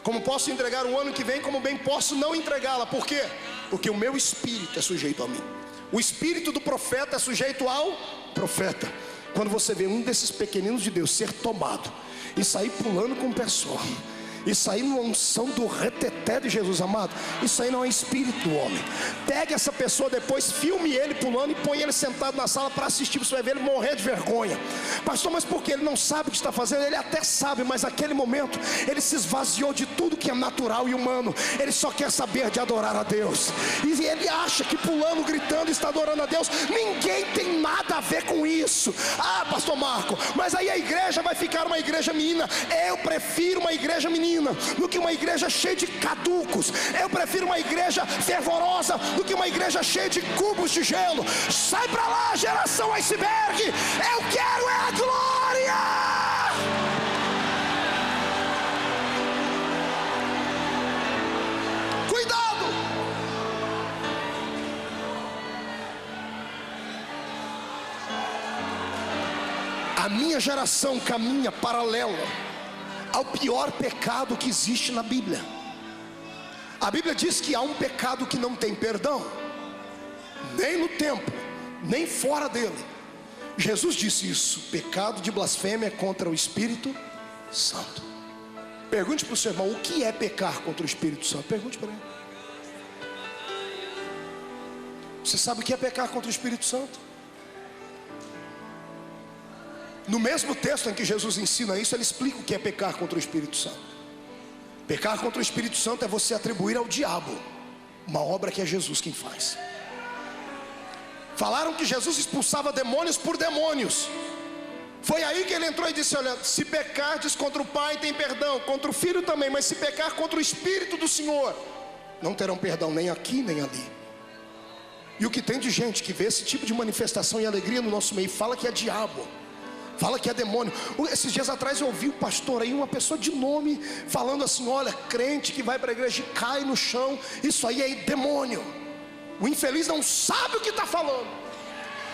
como posso entregar o ano que vem, como bem posso não entregá-la. Por quê? Porque o meu Espírito é sujeito a mim. O Espírito do profeta é sujeito ao profeta. Quando você vê um desses pequeninos de Deus ser tomado e sair pulando com o pessoal, e sair numa unção do reteté de Jesus, amado, isso aí não é espírito do homem. Pegue essa pessoa depois, filme ele pulando e põe ele sentado na sala para assistir. Você vai ver ele morrer de vergonha. Pastor, mas por que? Ele não sabe o que está fazendo. Ele até sabe, mas naquele momento ele se esvaziou de tudo que é natural e humano. Ele só quer saber de adorar a Deus, e ele acha que pulando, gritando, está adorando a Deus. Ninguém tem nada a ver com isso. Ah, pastor Marco, mas aí a igreja vai ficar uma igreja menina. Eu prefiro uma igreja menina do que uma igreja cheia de caducos. Eu prefiro uma igreja fervorosa do que uma igreja cheia de cubos de gelo. Sai pra lá, geração iceberg. Eu quero é a glória. Cuidado. A minha geração caminha paralela ao pior pecado que existe na Bíblia. A Bíblia diz que há um pecado que não tem perdão, nem no templo, nem fora dele. Jesus disse isso: pecado de blasfêmia contra o Espírito Santo. Pergunte para o seu irmão: o que é pecar contra o Espírito Santo? Pergunte para ele. Você sabe o que é pecar contra o Espírito Santo? No mesmo texto em que Jesus ensina isso, ele explica o que é pecar contra o Espírito Santo. Pecar contra o Espírito Santo é você atribuir ao diabo uma obra que é Jesus quem faz. Falaram que Jesus expulsava demônios por demônios. Foi aí que ele entrou e disse: olha, se pecardes contra o Pai tem perdão, contra o Filho também, mas se pecar contra o Espírito do Senhor, não terão perdão nem aqui nem ali. E o que tem de gente que vê esse tipo de manifestação e alegria no nosso meio, fala que é diabo, fala que é demônio. Esses dias atrás eu ouvi um pastor aí, uma pessoa de nome, falando assim: olha, crente que vai para a igreja e cai no chão, isso aí é demônio. O infeliz não sabe o que está falando,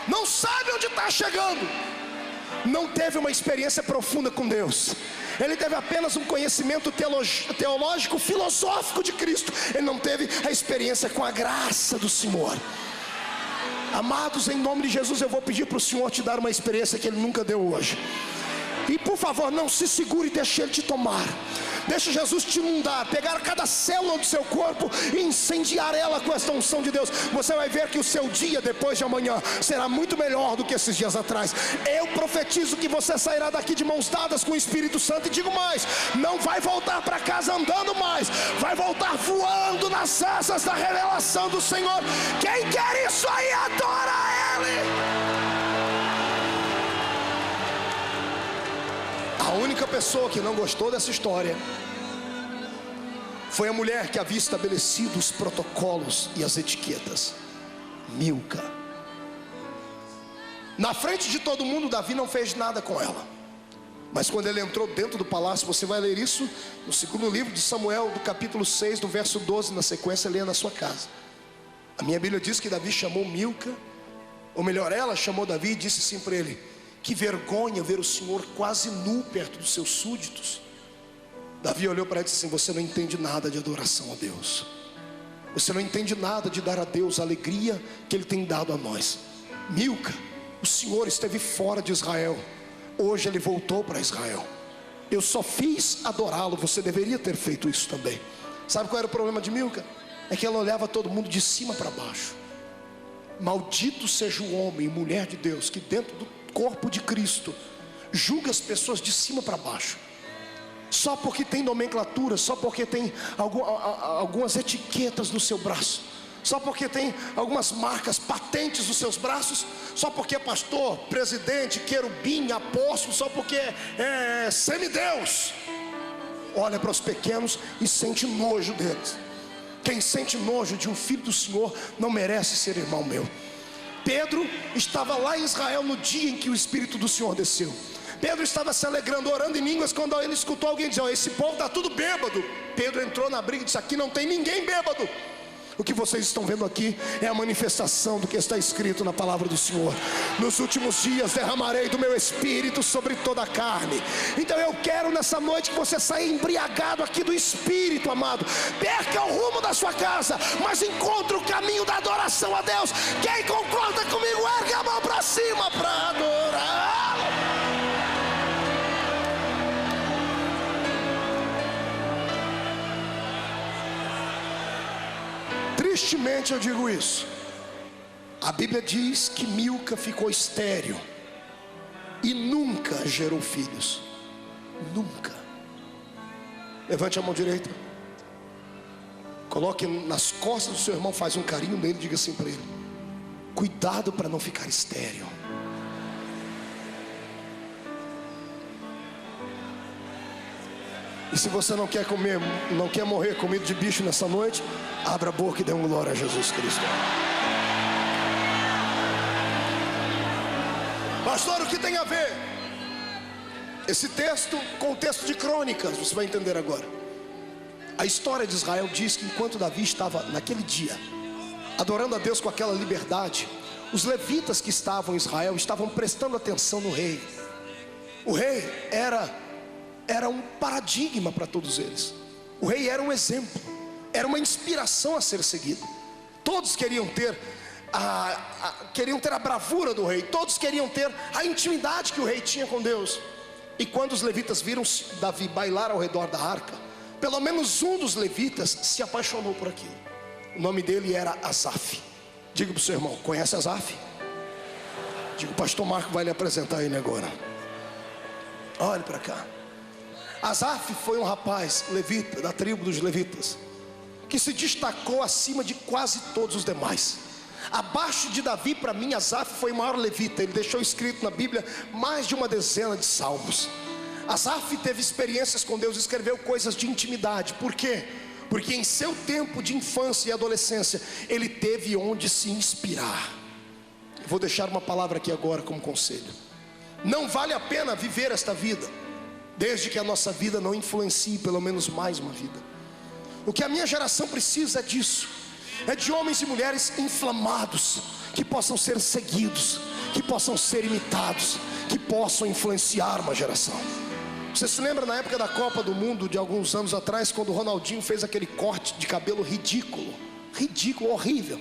não sabe onde está chegando, não teve uma experiência profunda com Deus. Ele teve apenas um conhecimento teológico, filosófico de Cristo. Ele não teve a experiência com a graça do Senhor. Amados, em nome de Jesus, eu vou pedir para o Senhor te dar uma experiência que Ele nunca deu hoje. E por favor, não se segure e deixe Ele te tomar. Deixa Jesus te inundar, pegar cada célula do seu corpo e incendiar ela com esta unção de Deus. Você vai ver que o seu dia depois de amanhã será muito melhor do que esses dias atrás. Eu profetizo que você sairá daqui de mãos dadas com o Espírito Santo. E digo mais, não vai voltar para casa andando mais, vai voltar voando nas asas da revelação do Senhor. Quem quer isso aí, adora Ele. A única pessoa que não gostou dessa história foi a mulher que havia estabelecido os protocolos e as etiquetas, Milca. Na frente de todo mundo, Davi não fez nada com ela. Mas quando ele entrou dentro do palácio, você vai ler isso no segundo livro de Samuel, do capítulo 6, do verso 12, na sequência, leia na sua casa. A minha Bíblia diz que Davi chamou Milca, ou melhor, ela chamou Davi e disse assim para ele: que vergonha ver o Senhor quase nu perto dos seus súditos. Davi olhou para ela e disse assim: você não entende nada de adoração a Deus, você não entende nada de dar a Deus a alegria que Ele tem dado a nós. Milca, o Senhor esteve fora de Israel, hoje Ele voltou para Israel. Eu só fiz adorá-lo, você deveria ter feito isso também. Sabe qual era o problema de Milca? É que ela olhava todo mundo de cima para baixo. Maldito seja o homem e mulher de Deus que dentro do corpo de Cristo julga as pessoas de cima para baixo, só porque tem nomenclatura, só porque tem algumas etiquetas no seu braço, só porque tem algumas marcas patentes nos seus braços, só porque é pastor, presidente, querubim, apóstolo, só porque é semideus. Olha para os pequenos e sente nojo deles. Quem sente nojo de um filho do Senhor não merece ser irmão meu. Pedro estava lá em Israel no dia em que o Espírito do Senhor desceu. Pedro estava se alegrando, orando em línguas, quando ele escutou alguém dizer: esse povo está tudo bêbado. Pedro entrou na briga e disse: aqui não tem ninguém bêbado. O que vocês estão vendo aqui é a manifestação do que está escrito na palavra do Senhor: nos últimos dias derramarei do meu Espírito sobre toda a carne. Então eu quero nessa noite que você saia embriagado aqui do Espírito, amado. Perca o rumo da sua casa, mas encontre o caminho da adoração a Deus. Quem concorda comigo, ergue a mão para cima para adorar. Tristemente eu digo isso. A Bíblia diz que Milca ficou estéril e nunca gerou filhos. Nunca. Levante a mão direita, coloque nas costas do seu irmão, faz um carinho nele, diga assim para ele: cuidado para não ficar estéril. E se você não quer comer, não quer morrer comido de bicho nessa noite, abra a boca e dê uma glória a Jesus Cristo. Pastor, o que tem a ver esse texto com o texto de Crônicas? Você vai entender agora. A história de Israel diz que enquanto Davi estava naquele dia adorando a Deus com aquela liberdade, os levitas que estavam em Israel estavam prestando atenção no rei. O rei era um paradigma para todos eles. O rei era um exemplo, era uma inspiração a ser seguida. Todos queriam ter a bravura do rei, todos queriam ter a intimidade que o rei tinha com Deus. E quando os levitas viram Davi bailar ao redor da arca, pelo menos um dos levitas se apaixonou por aquilo. O nome dele era Asaf. Diga para o seu irmão: conhece Asaf? Diga: o pastor Marco vai lhe apresentar ele agora. Olhe para cá. Asaf foi um rapaz levita, da tribo dos levitas, que se destacou acima de quase todos os demais. Abaixo de Davi, para mim, Asaf foi o maior levita. Ele deixou escrito na Bíblia mais de uma dezena de salmos. Asaf teve experiências com Deus, escreveu coisas de intimidade. Por quê? Porque em seu tempo de infância e adolescência, ele teve onde se inspirar. Vou deixar uma palavra aqui agora como conselho. Não vale a pena viver esta vida, desde que a nossa vida não influencie pelo menos mais uma vida. O que a minha geração precisa é disso. É de homens e mulheres inflamados, que possam ser seguidos, que possam ser imitados, que possam influenciar uma geração. Você se lembra na época da Copa do Mundo, de alguns anos atrás, quando o Ronaldinho fez aquele corte de cabelo ridículo, horrível.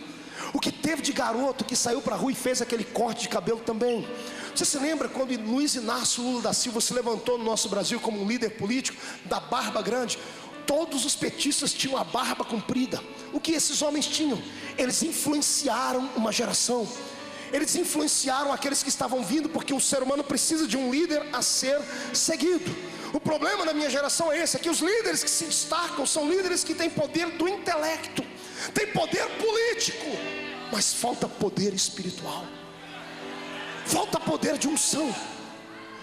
O que teve de garoto que saiu para a rua e fez aquele corte de cabelo também. Você se lembra quando Luiz Inácio Lula da Silva se levantou no nosso Brasil como um líder político da barba grande? Todos os petistas tinham a barba comprida. O que esses homens tinham? Eles influenciaram uma geração. Eles influenciaram aqueles que estavam vindo, porque o ser humano precisa de um líder a ser seguido. O problema da minha geração é esse, é que os líderes que se destacam são líderes que têm poder do intelecto, têm poder político, mas falta poder espiritual, falta poder de unção.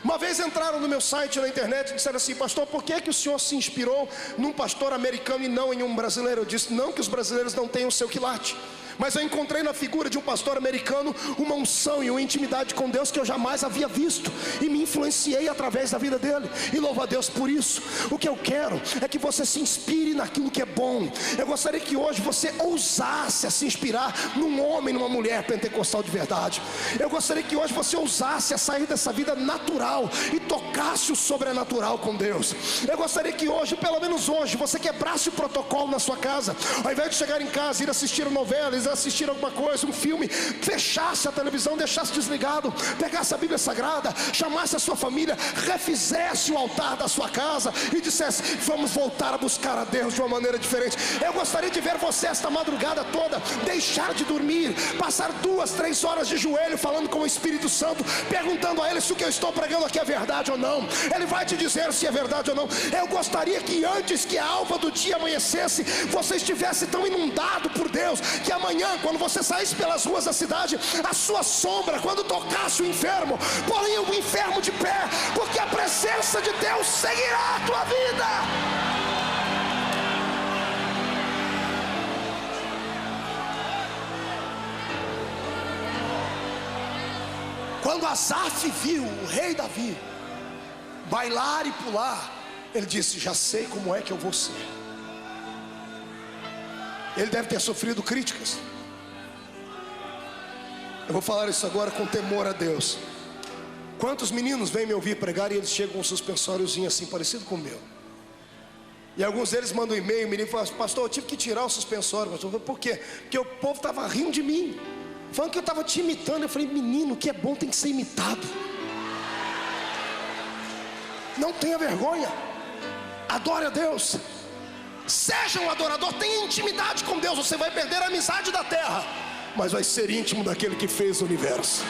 Uma vez entraram no meu site na internet e disseram assim: pastor, por que o senhor se inspirou num pastor americano e não em um brasileiro? Eu disse: não que os brasileiros não tenham o seu quilate, mas eu encontrei na figura de um pastor americano uma unção e uma intimidade com Deus que eu jamais havia visto, e me influenciei através da vida dele, e louvo a Deus por isso. O que eu quero é que você se inspire naquilo que é bom. Eu gostaria que hoje você ousasse a se inspirar num homem, numa mulher pentecostal de verdade. Eu gostaria que hoje você ousasse a sair dessa vida natural e tocasse o sobrenatural com Deus. Eu gostaria que hoje, pelo menos hoje, você quebrasse o protocolo na sua casa. Ao invés de chegar em casa, ir assistir a novela, assistir alguma coisa, um filme, fechasse a televisão, deixasse desligado, pegasse a Bíblia Sagrada, chamasse a sua família, refizesse o altar da sua casa e dissesse: vamos voltar a buscar a Deus de uma maneira diferente. Eu gostaria de ver você esta madrugada toda deixar de dormir, passar 2, 3 horas de joelho falando com o Espírito Santo, perguntando a Ele se o que eu estou pregando aqui é verdade ou não. Ele vai te dizer se é verdade ou não. Eu gostaria que antes que a alva do dia amanhecesse, você estivesse tão inundado por Deus, que amanhã, quando você saísse pelas ruas da cidade, a sua sombra, quando tocasse o enfermo, põe o enfermo de pé, porque a presença de Deus seguirá a tua vida. Quando Asaf viu o rei Davi bailar e pular, ele disse: já sei como é que eu vou ser. Ele deve ter sofrido críticas. Eu vou falar isso agora com temor a Deus. Quantos meninos vêm me ouvir pregar e eles chegam com um suspensóriozinho assim, parecido com o meu? E alguns deles mandam um e-mail, o menino fala: pastor, eu tive que tirar o suspensório. Pastor, por quê? Porque o povo estava rindo de mim, falando que eu estava te imitando. Eu falei: menino, o que é bom tem que ser imitado. Não tenha vergonha, adore a Deus, seja um adorador, tenha intimidade com Deus. Você vai perder a amizade da terra, mas vai ser íntimo daquele que fez o universo.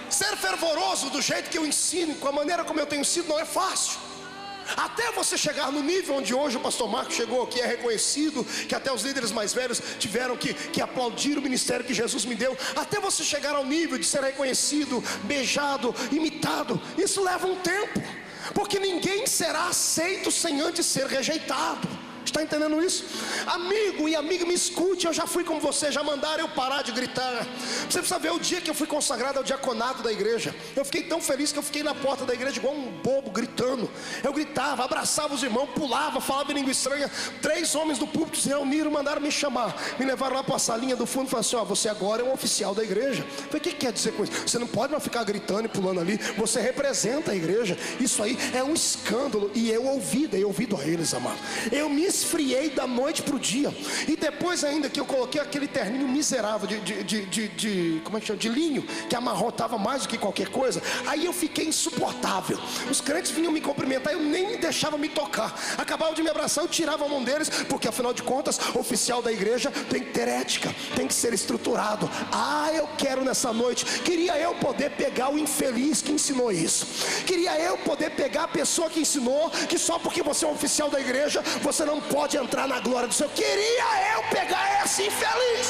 Ser fervoroso do jeito que eu ensino, com a maneira como eu tenho sido, não é fácil. Até você chegar no nível onde hoje o pastor Marcos chegou, que é reconhecido, que até os líderes mais velhos tiveram que aplaudir o ministério que Jesus me deu. Até você chegar ao nível de ser reconhecido, beijado, imitado, isso leva um tempo, porque ninguém será aceito sem antes ser rejeitado. Está entendendo isso? Amigo e amiga, me escute. Eu já fui como você, já mandaram eu parar de gritar. Você precisa ver o dia que eu fui consagrado ao diaconato da igreja. Eu fiquei tão feliz que eu fiquei na porta da igreja igual um bobo, gritando. Eu gritava, abraçava os irmãos, pulava, falava em língua estranha. 3 homens do púlpito se reuniram, mandaram me chamar, me levaram lá para a salinha do fundo e falaram assim: ó, você agora é um oficial da igreja. Eu falei: o que quer dizer com isso? Você não pode mais ficar gritando e pulando ali, você representa a igreja. Isso aí é um escândalo. E eu ouvi, dei ouvido a eles, amado. Eu me esfriei da noite para o dia. E depois ainda que eu coloquei aquele terninho miserável como é que chama? De linho, que amarrotava mais do que qualquer coisa. Aí eu fiquei insuportável. Os crentes vinham me cumprimentar, eu nem me deixava me tocar. Acabavam de me abraçar, eu tirava a mão deles, porque afinal de contas, oficial da igreja tem que ter ética, tem que ser estruturado. Eu quero nessa noite, queria eu poder pegar o infeliz que ensinou isso. Queria eu poder pegar a pessoa que ensinou que só porque você é um oficial da igreja, você não pode entrar na glória do Senhor. Queria eu pegar esse infeliz.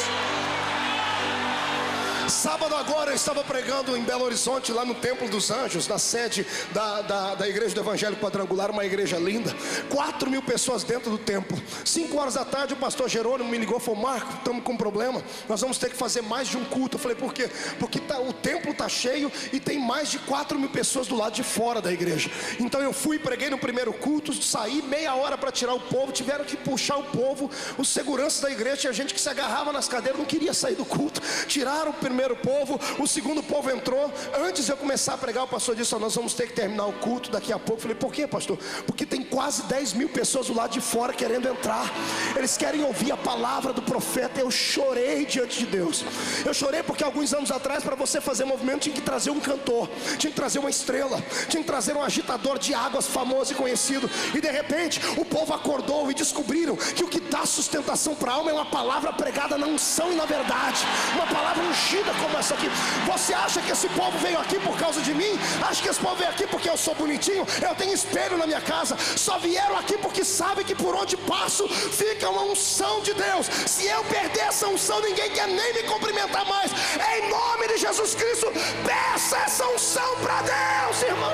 Sábado agora eu estava pregando em Belo Horizonte, lá no Templo dos Anjos, na sede da Igreja do Evangelho Quadrangular, uma igreja linda, 4.000 pessoas dentro do templo. 5 horas da tarde o pastor Jerônimo me ligou e falou: Marco, estamos com um problema, nós vamos ter que fazer mais de um culto. Eu falei: por quê? Porque o templo está cheio e tem mais de 4.000 pessoas do lado de fora da igreja. Então eu fui, preguei no primeiro culto, saí meia hora para tirar o povo, tiveram que puxar o povo, os seguranças da igreja, tinha gente que se agarrava nas cadeiras, não queria sair do culto, tiraram o primeiro povo, o segundo povo entrou. Antes de eu começar a pregar, o pastor disse: nós vamos ter que terminar o culto daqui a pouco. Eu falei: por quê, pastor? Porque tem quase 10.000 pessoas do lado de fora querendo entrar, eles querem ouvir a palavra do profeta. Eu chorei diante de Deus. Eu chorei porque alguns anos atrás, para você fazer movimento, tinha que trazer um cantor, tinha que trazer uma estrela, tinha que trazer um agitador de águas famoso e conhecido. E de repente o povo acordou e descobriram que o que dá sustentação para a alma é uma palavra pregada na unção e na verdade, uma palavra ungida como essa aqui. Você acha que esse povo veio aqui por causa de mim? Acha que esse povo veio aqui porque eu sou bonitinho? Eu tenho espelho na minha casa. Só vieram aqui porque sabem que por onde passo fica uma unção de Deus. Se eu perder essa unção, ninguém quer nem me cumprimentar mais. Em nome de Jesus Cristo, peça essa unção para Deus, irmão.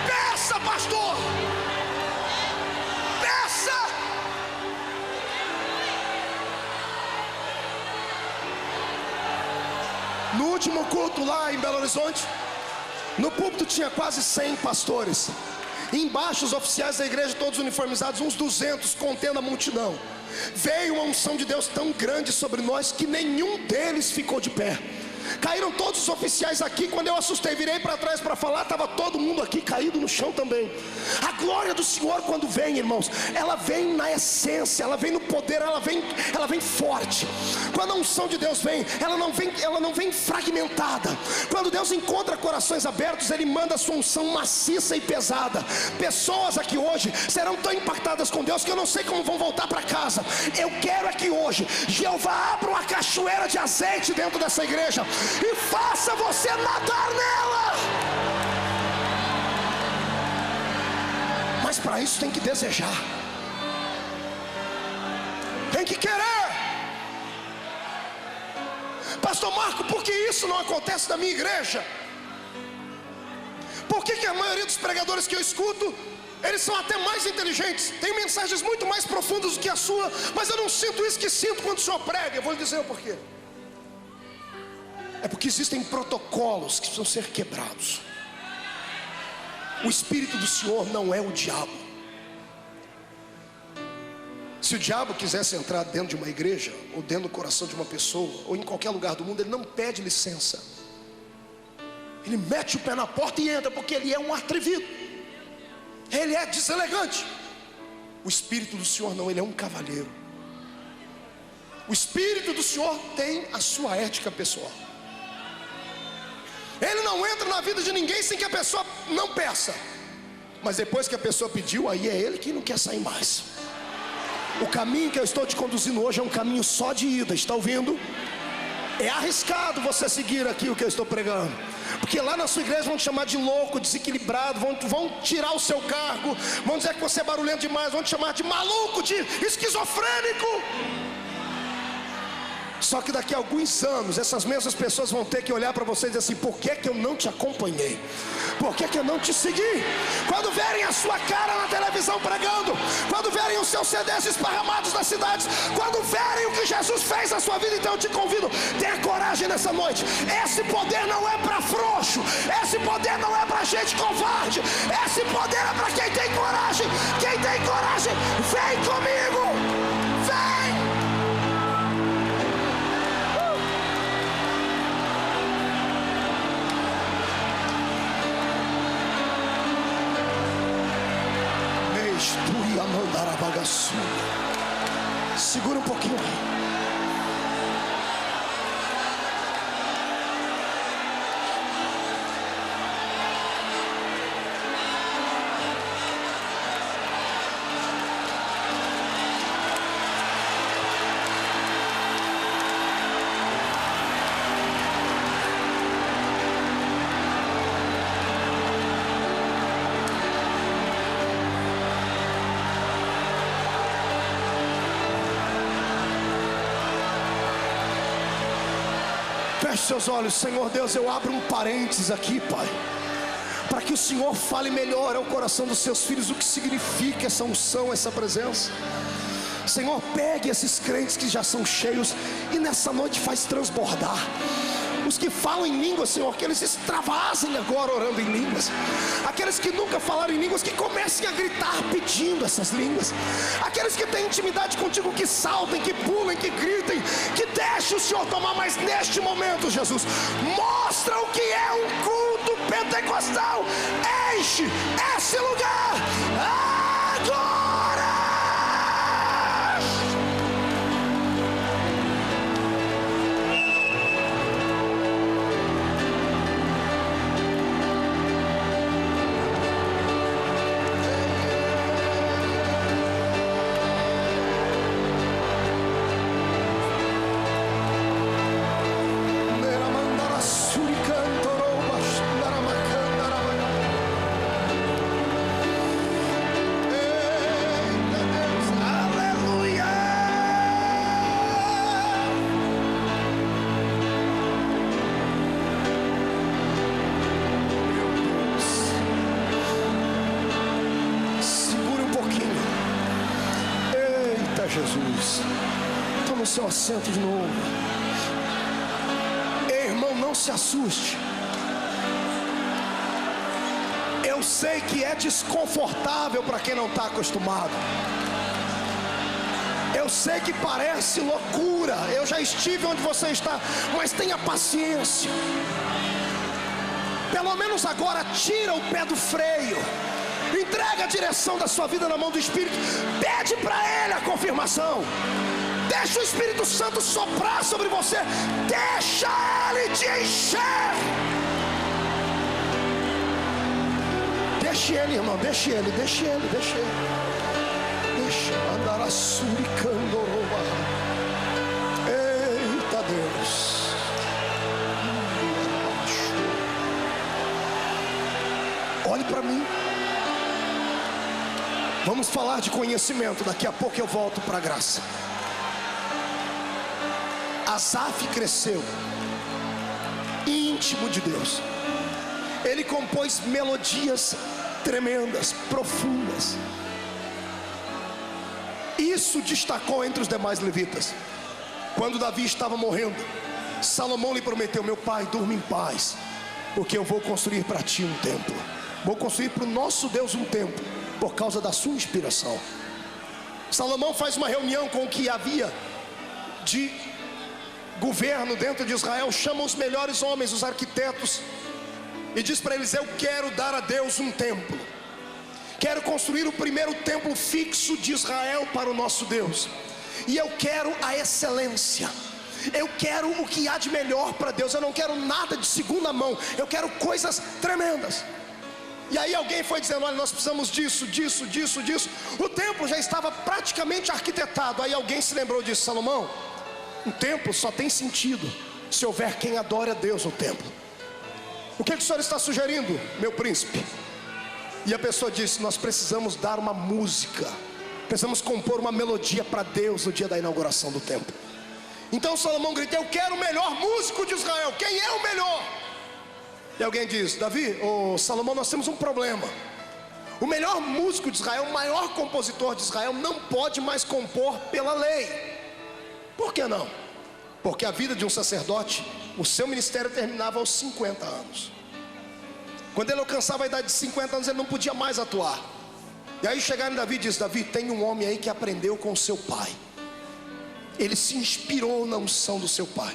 Peça, pastor. No último culto lá em Belo Horizonte, no púlpito tinha quase 100 pastores. E embaixo os oficiais da igreja, todos uniformizados, uns 200, contendo a multidão. Veio uma unção de Deus tão grande sobre nós que nenhum deles ficou de pé. Caíram todos os oficiais aqui. Quando eu assustei, virei para trás para falar, estava todo mundo aqui caído no chão também. A glória do Senhor, quando vem, irmãos, ela vem na essência, ela vem no poder, ela vem forte. Quando a unção de Deus vem, ela não vem fragmentada. Quando Deus encontra corações abertos, Ele manda a sua unção maciça e pesada. Pessoas aqui hoje serão tão impactadas com Deus que eu não sei como vão voltar para casa. Eu quero é que hoje Jeová abra uma cachoeira de azeite dentro dessa igreja e faça você nadar nela. Mas para isso tem que desejar, tem que querer. Pastor Marco, por que isso não acontece na minha igreja? Por que a maioria dos pregadores que eu escuto, eles são até mais inteligentes, têm mensagens muito mais profundas do que a sua, mas eu não sinto isso que sinto quando o senhor prega? Eu vou lhe dizer o porquê. É porque existem protocolos que precisam ser quebrados. O Espírito do Senhor não é o diabo. Se o diabo quisesse entrar dentro de uma igreja, ou dentro do coração de uma pessoa, ou em qualquer lugar do mundo, ele não pede licença. Ele mete o pé na porta e entra, porque ele é um atrevido, ele é deselegante. O Espírito do Senhor não, ele é um cavalheiro. O Espírito do Senhor tem a sua ética pessoal. Ele não entra na vida de ninguém sem que a pessoa não peça. Mas depois que a pessoa pediu, aí é ele que não quer sair mais. O caminho que eu estou te conduzindo hoje é um caminho só de ida, está ouvindo? É arriscado você seguir aqui o que eu estou pregando, porque lá na sua igreja vão te chamar de louco, desequilibrado, vão tirar o seu cargo, vão dizer que você é barulhento demais, vão te chamar de maluco, de esquizofrênico. Só que daqui a alguns anos, essas mesmas pessoas vão ter que olhar para você e dizer assim: por que eu não te acompanhei? Por que eu não te segui? Quando verem a sua cara na televisão pregando, quando verem os seus CDs esparramados nas cidades, quando verem o que Jesus fez na sua vida, então eu te convido, tenha coragem nessa noite. Esse poder não é para frouxo, esse poder não é para gente covarde, esse poder é para quem tem coragem. Quem tem coragem, vem comigo, vem. Segura um pouquinho aí. Feche seus olhos. Senhor Deus, eu abro um parênteses aqui, Pai, para que o Senhor fale melhor ao coração dos seus filhos o que significa essa unção, essa presença. Senhor, pegue esses crentes que já são cheios e nessa noite faz transbordar. Os que falam em línguas, Senhor, que eles extravasem agora orando em línguas. Aqueles que nunca falaram em línguas, que comecem a gritar pedindo essas línguas. Aqueles que têm intimidade contigo, que saltem, que pulem, que gritem, que deixem o Senhor tomar. Mas neste momento, Jesus, mostra o que é um culto pentecostal. Enche esse lugar agora. Jesus, toma o seu assento de novo. Ei, irmão, não se assuste. Eu sei que é desconfortável para quem não está acostumado. Eu sei que parece loucura. Eu já estive onde você está, mas tenha paciência. Pelo menos agora tira o pé do freio. Entrega a direção da sua vida na mão do Espírito. Pede para Ele a confirmação. Deixa o Espírito Santo soprar sobre você. Deixa Ele te encher. Deixe Ele, irmão. Deixe Ele. Deixa andar a suricandoroba. Eita Deus. Olhe para mim. Vamos falar de conhecimento. Daqui a pouco eu volto para a graça. Asaf cresceu íntimo de Deus. Ele compôs melodias tremendas, profundas. Isso destacou entre os demais levitas. Quando Davi estava morrendo, Salomão lhe prometeu: meu pai, durma em paz, porque eu vou construir para ti um templo. Vou construir para o nosso Deus um templo, por causa da sua inspiração. Salomão faz uma reunião com o que havia de governo dentro de Israel, chama os melhores homens, os arquitetos, e diz para eles: eu quero dar a Deus um templo. Quero construir o primeiro templo fixo de Israel para o nosso Deus. E eu quero a excelência. Eu quero o que há de melhor para Deus. Eu não quero nada de segunda mão. Eu quero coisas tremendas. E aí alguém foi dizendo: olha, nós precisamos disso. O templo já estava praticamente arquitetado. Aí alguém se lembrou disso: Salomão, um templo só tem sentido se houver quem adore a Deus no templo. O que o senhor está sugerindo, meu príncipe? E a pessoa disse: nós precisamos dar uma música, precisamos compor uma melodia para Deus no dia da inauguração do templo. Então Salomão grita: eu quero o melhor músico de Israel. Quem é o melhor? E alguém diz: Davi, Salomão, nós temos um problema. O melhor músico de Israel, o maior compositor de Israel, não pode mais compor pela lei. Por que não? Porque a vida de um sacerdote, o seu ministério terminava aos 50 anos. Quando ele alcançava a idade de 50 anos, ele não podia mais atuar. E aí chegaram em Davi e disse: Davi, tem um homem aí que aprendeu com o seu pai. Ele se inspirou na unção do seu pai.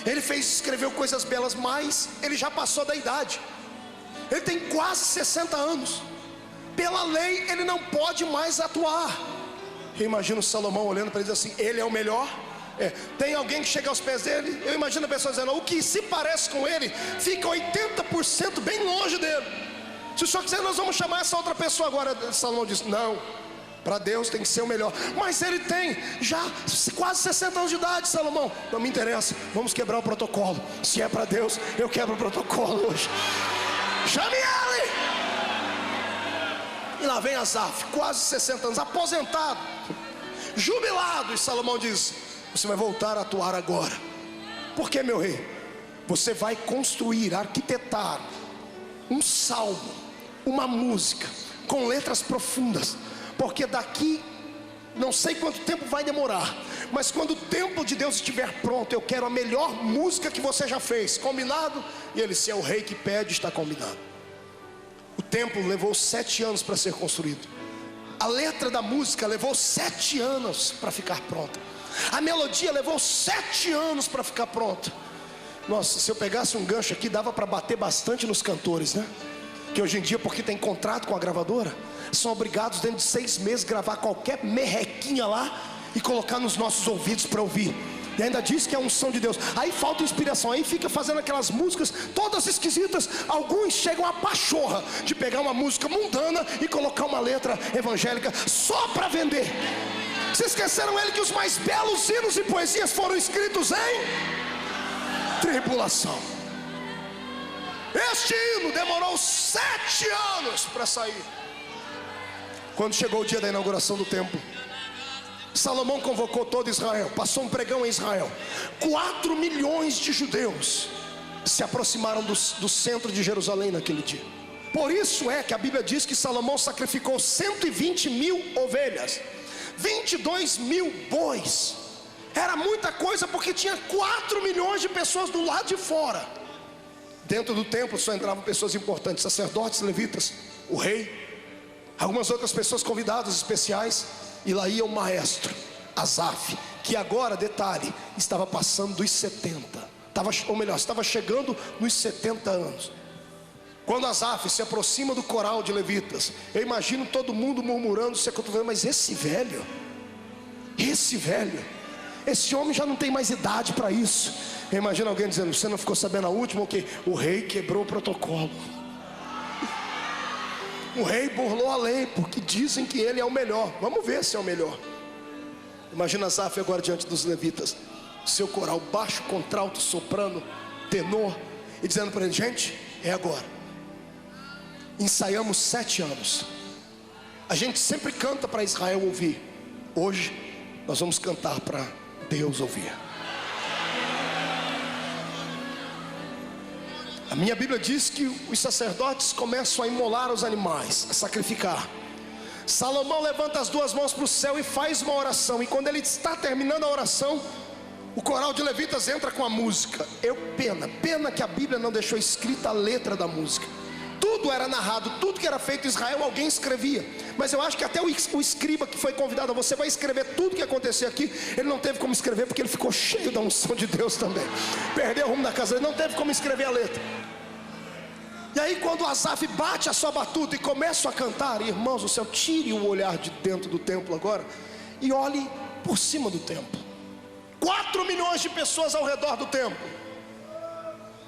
Ele escreveu coisas belas, mas ele já passou da idade. Ele tem quase 60 anos. Pela lei ele não pode mais atuar. Eu imagino Salomão olhando para ele e diz assim: ele é o melhor. Tem alguém que chega aos pés dele, eu imagino a pessoa dizendo: o que se parece com ele fica 80% bem longe dele. Se o senhor quiser, nós vamos chamar essa outra pessoa agora. Salomão diz: não, para Deus tem que ser o melhor. Mas ele tem já quase 60 anos de idade, Salomão. Não me interessa, vamos quebrar o protocolo. Se é para Deus, eu quebro o protocolo hoje. Chame ele. E lá vem Asaf, quase 60 anos, aposentado, jubilado. E Salomão diz: você vai voltar a atuar agora. Por que, meu rei? Você vai construir, arquitetar um salmo, uma música com letras profundas. Porque daqui, não sei quanto tempo vai demorar, mas quando o templo de Deus estiver pronto, eu quero a melhor música que você já fez. Combinado? E ele: se é o rei que pede, está combinado. O templo levou 7 anos para ser construído. A letra da música levou 7 anos para ficar pronta. A melodia levou 7 anos para ficar pronta. Nossa, se eu pegasse um gancho aqui, dava para bater bastante nos cantores, né? Que hoje em dia, porque tem contrato com a gravadora, são obrigados dentro de 6 meses gravar qualquer merrequinha lá e colocar nos nossos ouvidos para ouvir. E ainda diz que é a unção de Deus. Aí falta inspiração, aí fica fazendo aquelas músicas todas esquisitas. Alguns chegam a pachorra de pegar uma música mundana e colocar uma letra evangélica só para vender. Vocês esqueceram ele que os mais belos hinos e poesias foram escritos em tribulação. Este hino demorou 7 anos para sair. Quando chegou o dia da inauguração do templo, Salomão convocou todo Israel, passou um pregão em Israel. 4 milhões de judeus se aproximaram do centro de Jerusalém naquele dia. Por isso é que a Bíblia diz que Salomão sacrificou 120 mil ovelhas, 22 mil bois. Era muita coisa, porque tinha 4 milhões de pessoas do lado de fora. Dentro do templo só entravam pessoas importantes: sacerdotes, levitas, o rei, algumas outras pessoas convidadas especiais. E lá ia o maestro Asaf, que agora, detalhe, estava passando dos 70, estava chegando nos 70 anos. Quando Asaf se aproxima do coral de levitas, eu imagino todo mundo murmurando, se acontecendo: mas esse velho, esse homem já não tem mais idade para isso. Eu imagino alguém dizendo: você não ficou sabendo a última? O que? O rei quebrou o protocolo. O rei burlou a lei, porque dizem que ele é o melhor. Vamos ver se é o melhor. Imagina Asaf agora diante dos levitas, seu coral baixo, contralto, soprano, tenor, e dizendo para ele: gente, é agora. Ensaiamos 7 anos. A gente sempre canta para Israel ouvir. Hoje nós vamos cantar para Deus ouvir. A minha Bíblia diz que os sacerdotes começam a imolar os animais, a sacrificar. Salomão levanta as 2 mãos para o céu e faz uma oração. E quando ele está terminando a oração, o coral de levitas entra com a música. Pena que a Bíblia não deixou escrita a letra da música. Tudo era narrado, tudo que era feito em Israel alguém escrevia. Mas eu acho que até o escriba que foi convidado: você vai escrever tudo que acontecer aqui. Ele não teve como escrever, porque ele ficou cheio da unção de Deus também. Perdeu o rumo da casa, ele não teve como escrever a letra. E aí quando Asaf bate a sua batuta e começa a cantar, irmãos do céu, tire o olhar de dentro do templo agora e olhe por cima do templo. 4 milhões de pessoas ao redor do templo.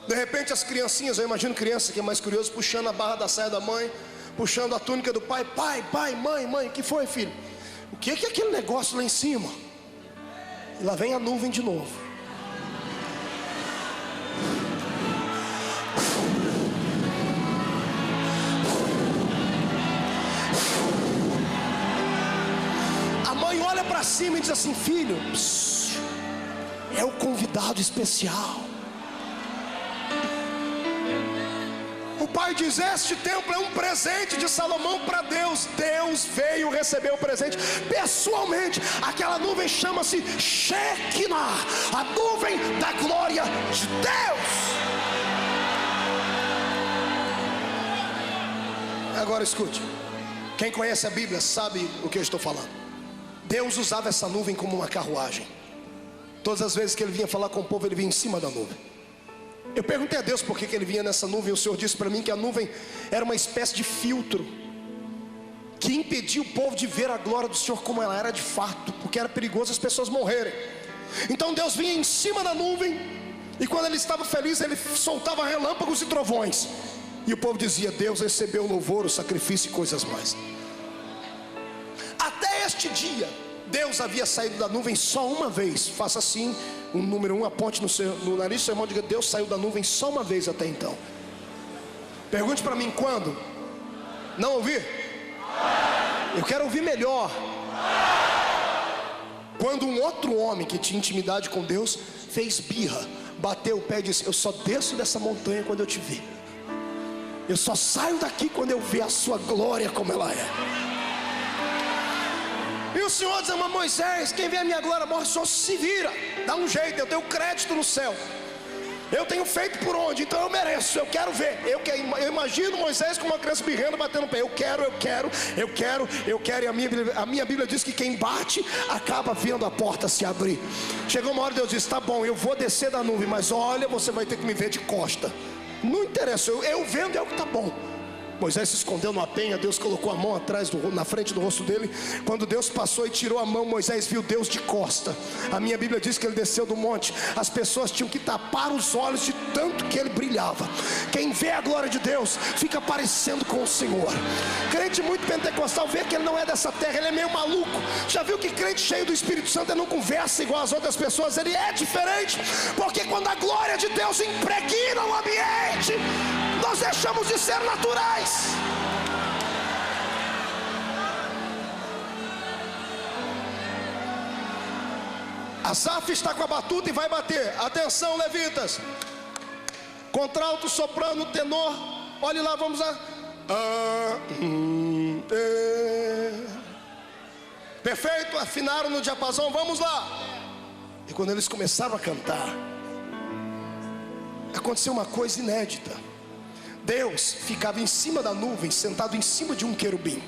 De repente as criancinhas, eu imagino criança que é mais curioso, puxando a barra da saia da mãe, puxando a túnica do pai. Pai, mãe, o que foi, filho? O que é aquele negócio lá em cima? E lá vem a nuvem de novo. A mãe olha para cima e diz assim: filho, é o convidado especial. O pai diz: este templo é um presente de Salomão para Deus. Deus veio receber o presente pessoalmente. Aquela nuvem chama-se Shekinah, a nuvem da glória de Deus. Agora escute, quem conhece a Bíblia sabe o que eu estou falando. Deus usava essa nuvem como uma carruagem. Todas as vezes que ele vinha falar com o povo, ele vinha em cima da nuvem. Eu perguntei a Deus por que ele vinha nessa nuvem. O Senhor disse para mim que a nuvem era uma espécie de filtro que impedia o povo de ver a glória do Senhor como ela era de fato, porque era perigoso as pessoas morrerem. Então Deus vinha em cima da nuvem, e quando ele estava feliz, ele soltava relâmpagos e trovões, e o povo dizia: Deus recebeu o louvor, o sacrifício e coisas mais. Até este dia, Deus havia saído da nuvem só uma vez. Faça assim, o número 1, aponte no nariz do seu irmão e diga: Deus saiu da nuvem só uma vez até então. Pergunte para mim quando. Não ouvi? Eu quero ouvir melhor. Quando um outro homem que tinha intimidade com Deus fez birra, bateu o pé e disse: eu só desço dessa montanha quando eu te ver. Eu só saio daqui quando eu ver a sua glória como ela é. E o Senhor diz: mas Moisés, quem vê a minha glória morre. Só se vira, dá um jeito, eu tenho crédito no céu. Eu tenho feito por onde, então eu mereço, eu quero ver. Eu imagino Moisés com uma criança birrando, batendo o pé. Eu quero. E a minha Bíblia diz que quem bate acaba vendo a porta se abrir. Chegou uma hora, Deus disse: tá bom, eu vou descer da nuvem, mas olha, você vai ter que me ver de costa. Não interessa, eu vendo é o que tá bom. Moisés se escondeu numa penha, Deus colocou a mão atrás, na frente do rosto dele. Quando Deus passou e tirou a mão, Moisés viu Deus de costa. A minha Bíblia diz que ele desceu do monte. As pessoas tinham que tapar os olhos de tanto que ele brilhava. Quem vê a glória de Deus fica parecendo com o Senhor. Crente muito pentecostal vê que ele não é dessa terra, ele é meio maluco. Já viu que crente cheio do Espírito Santo ele não conversa igual as outras pessoas? Ele é diferente, porque quando a glória de Deus impregna o ambiente, nós deixamos de ser naturais. Asaf está com a batuta e vai bater. Atenção, levitas. Contralto, soprano, tenor. Olhe lá, vamos lá. Perfeito, afinaram no diapasão, vamos lá. E quando eles começaram a cantar, aconteceu uma coisa inédita. Deus ficava em cima da nuvem, sentado em cima de um querubim.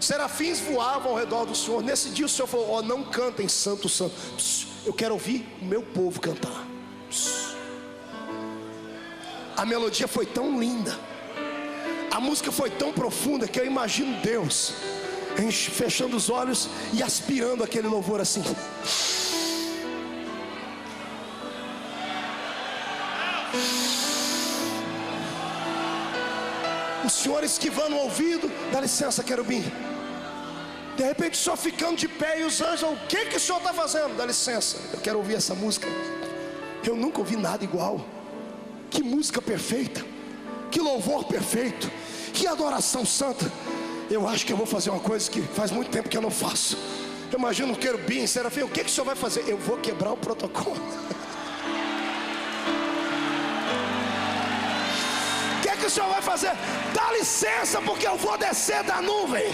Serafins voavam ao redor do Senhor. Nesse dia o Senhor falou: ó, não cantem santo, santo. Eu quero ouvir o meu povo cantar. A melodia foi tão linda, a música foi tão profunda, que eu imagino Deus fechando os olhos e aspirando aquele louvor assim. O Senhor esquivando o ouvido: dá licença, querubim. De repente só ficando de pé, e os anjos: o que o Senhor está fazendo? Dá licença, eu quero ouvir essa música. Eu nunca ouvi nada igual. Que música perfeita, que louvor perfeito, que adoração santa. Eu acho que eu vou fazer uma coisa que faz muito tempo que eu não faço. Eu imagino o querubim, serafim: o que o Senhor vai fazer? Eu vou quebrar o protocolo. O que o Senhor vai fazer? Dá licença, porque eu vou descer da nuvem.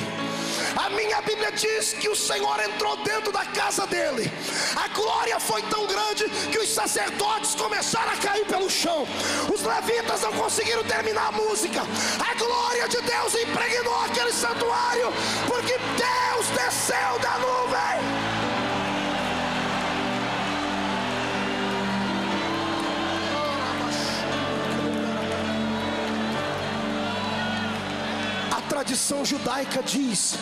A minha Bíblia diz que o Senhor entrou dentro da casa dele. A glória foi tão grande que os sacerdotes começaram a cair pelo chão. Os levitas não conseguiram terminar a música. A glória de Deus impregnou aquele santuário, porque Deus desceu da nuvem. A tradição judaica diz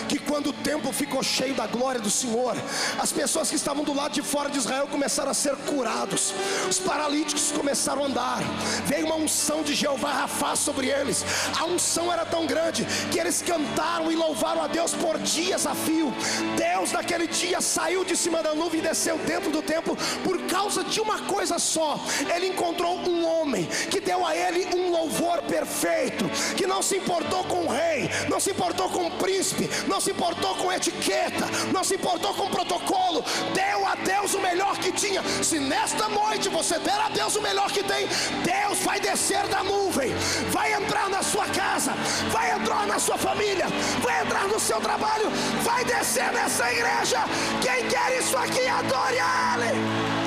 que quando o templo ficou cheio da glória do Senhor, as pessoas que estavam do lado de fora de Israel começaram a ser curados, os paralíticos começaram a andar, veio uma unção de Jeová Rafá sobre eles. A unção era tão grande que eles cantaram e louvaram a Deus por dias a fio. Deus naquele dia saiu de cima da nuvem e desceu dentro do templo por causa de uma coisa só: ele encontrou um homem que deu a ele um louvor perfeito, que não se importou com o rei, não se importou com o príncipe, não se importou com etiqueta, não se importou com protocolo. Deu a Deus o melhor que tinha. Se nesta noite você der a Deus o melhor que tem, Deus vai descer da nuvem, vai entrar na sua casa, vai entrar na sua família, vai entrar no seu trabalho, vai descer nessa igreja. Quem quer isso aqui, adore a Ele.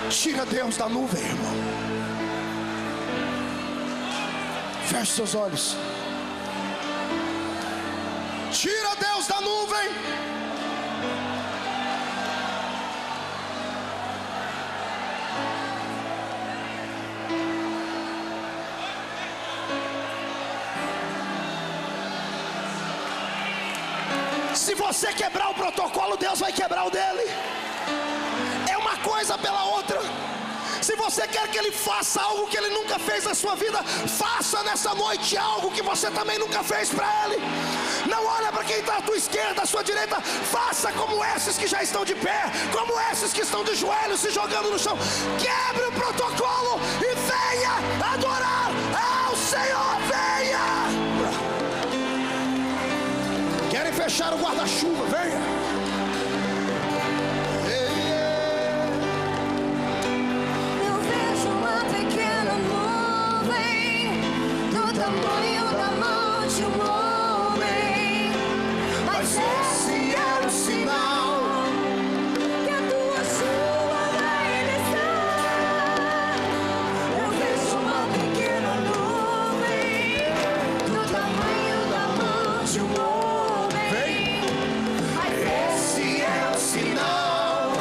Tira Deus da nuvem, irmão. Feche seus olhos. Tira Deus da nuvem. Se você quebrar o protocolo, Deus vai quebrar o dele. É uma coisa pela outra. Se você quer que Ele faça algo que Ele nunca fez na sua vida, faça nessa noite algo que você também nunca fez para Ele. Não olha para quem está à tua esquerda, à sua direita. Faça como esses que já estão de pé, como esses que estão de joelhos se jogando no chão. Quebre o protocolo e venha adorar ao Senhor. Venha. Querem fechar o guarda-chuva? Venha. Tamanho da mão de um homem, mas esse é o sinal que a tua chuva vai descer. Eu vejo uma pequena nuvem do tamanho da mão de um homem, mas esse é o sinal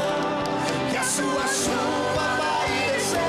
que a sua chuva vai descer.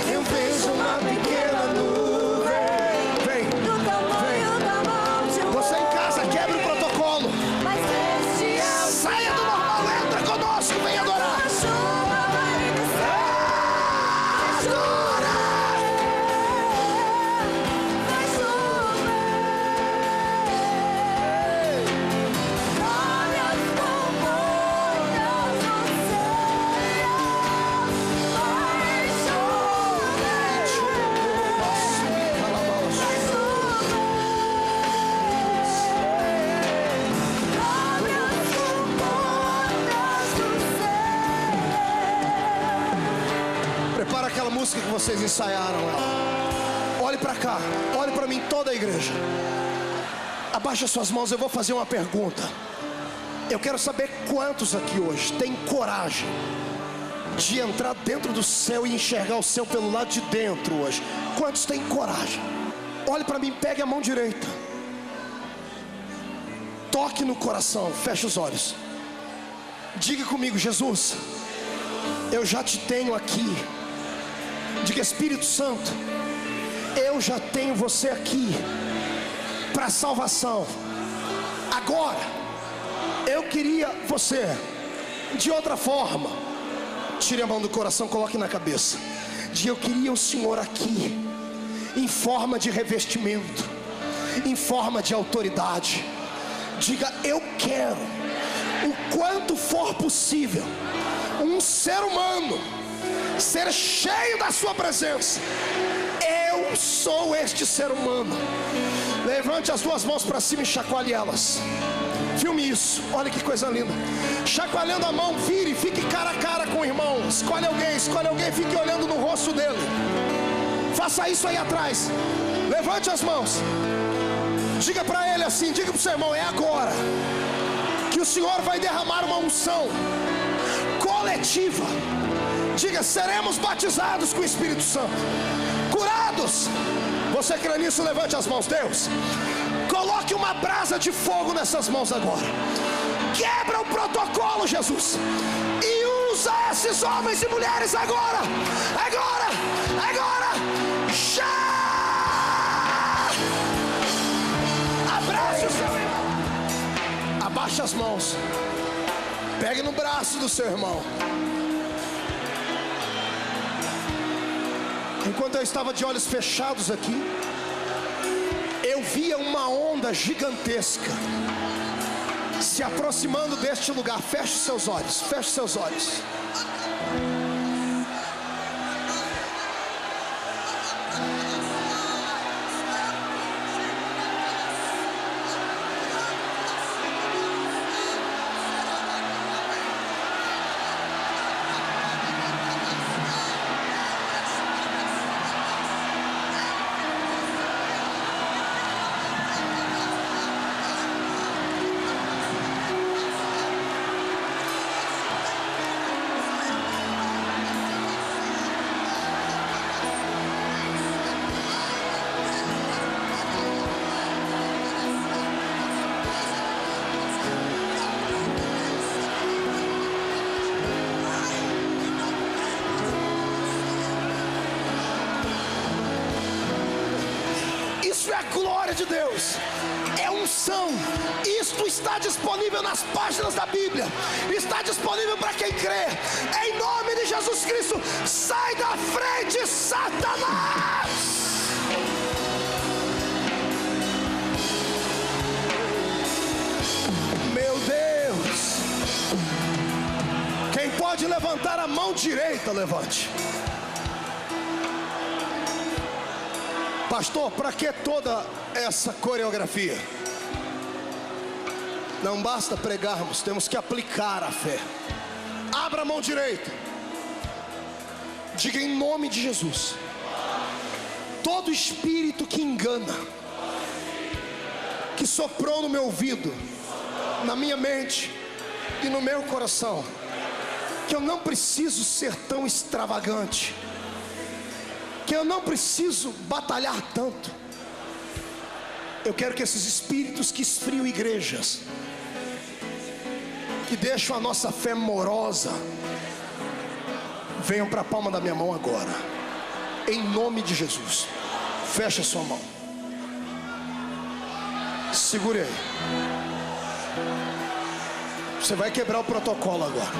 Eu vejo uma pequena nuvem. Vem, do tamanho da mão de um homem. Você em casa, quebre o protocolo. Mas este é o saia do normal, entra conosco, vem adorar. a chuva vai descer. Adora. Vai chover. Olha as bombonas do céu. Vai Prepara aquela música que vocês ensaiaram. Olhe para cá, olhe para mim, toda a igreja. Abaixa suas mãos, eu vou fazer uma pergunta. Eu quero saber quantos aqui hoje têm coragem de entrar dentro do céu e enxergar o céu pelo lado de dentro hoje. Quantos têm coragem? Olhe para mim, pegue a mão direita, toque no coração, feche os olhos. Diga comigo: Jesus, eu já te tenho aqui. Diga: Espírito Santo, eu já tenho você aqui para salvação. Agora eu queria você de outra forma. Tire a mão do coração, coloque na cabeça. Diga: eu queria o Senhor aqui em forma de revestimento, em forma de autoridade. Diga: eu quero, o quanto for possível, um ser humano ser cheio da sua presença. Eu sou este ser humano. Levante as duas mãos para cima e chacoalhe elas. Filme isso, olha que coisa linda. Chacoalhando a mão, vire, fique cara a cara com o irmão. Escolhe alguém, fique olhando no rosto dele. Faça isso aí atrás. Levante as mãos. Diga para ele assim, diga para o seu irmão: é agora que o Senhor vai derramar uma unção coletiva. Diga: seremos batizados com o Espírito Santo, curados. Você crê nisso? Levante as mãos. Deus, coloque uma brasa de fogo nessas mãos agora. Quebra o protocolo, Jesus, e usa esses homens e mulheres agora. Já! Abaixa as mãos. Pegue no braço do seu irmão. Enquanto eu estava de olhos fechados aqui, eu via uma onda gigantesca se aproximando deste lugar. Feche seus olhos, feche seus olhos. Isso é a glória de Deus, é unção. Isto está disponível nas páginas da Bíblia, está disponível para quem crê. Em nome de Jesus Cristo, sai da frente, Satanás! Meu Deus! Quem pode levantar a mão direita, levante. Pastor, para que toda essa coreografia? Não basta pregarmos, temos que aplicar a fé. Abra a mão direita. Diga em nome de Jesus: todo espírito que engana, que soprou no meu ouvido, na minha mente e no meu coração, que eu não preciso ser tão extravagante, que eu não preciso batalhar tanto. Eu quero que esses espíritos que esfriam igrejas, que deixam a nossa fé morosa, venham para a palma da minha mão agora, em nome de Jesus. Feche a sua mão, segure aí. Você vai quebrar o protocolo agora.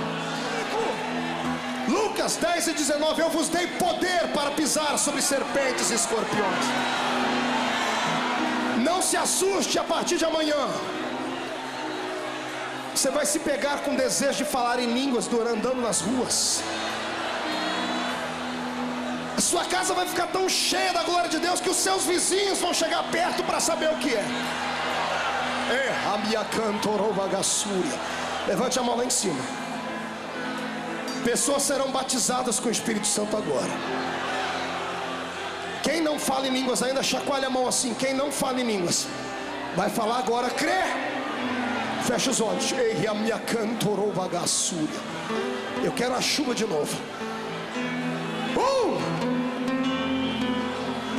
Lucas 10:19, eu vos dei poder para pisar sobre serpentes e escorpiões. Não se assuste, a partir de amanhã você vai se pegar com desejo de falar em línguas andando nas ruas. A sua casa vai ficar tão cheia da glória de Deus que os seus vizinhos vão chegar perto para saber o que é. A minha cantorova gassúria. Levante a mão lá em cima. Pessoas serão batizadas com o Espírito Santo agora. Quem não fala em línguas ainda, chacoalha a mão assim. Quem não fala em línguas vai falar agora, crê. Fecha os olhos. Ei, a minha cantorova gassúria. Eu quero a chuva de novo.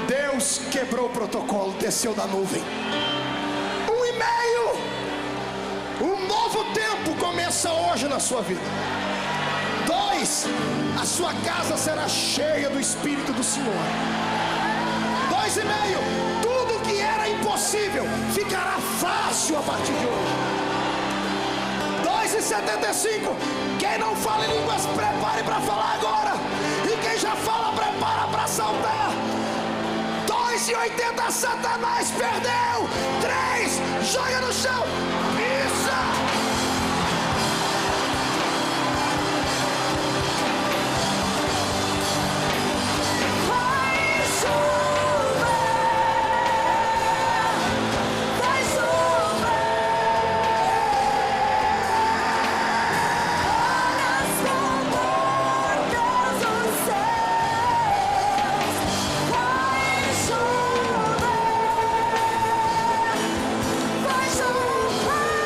Deus quebrou o protocolo, desceu da nuvem. 1,5. Um novo tempo começa hoje na sua vida. 2, a sua casa será cheia do Espírito do Senhor. 2,5, tudo que era impossível ficará fácil a partir de hoje. 2,75, quem não fala em línguas, prepare para falar agora. E quem já fala, prepara para saltar. 2,80, Satanás perdeu. 3, joga no chão. Isso! Vai chover.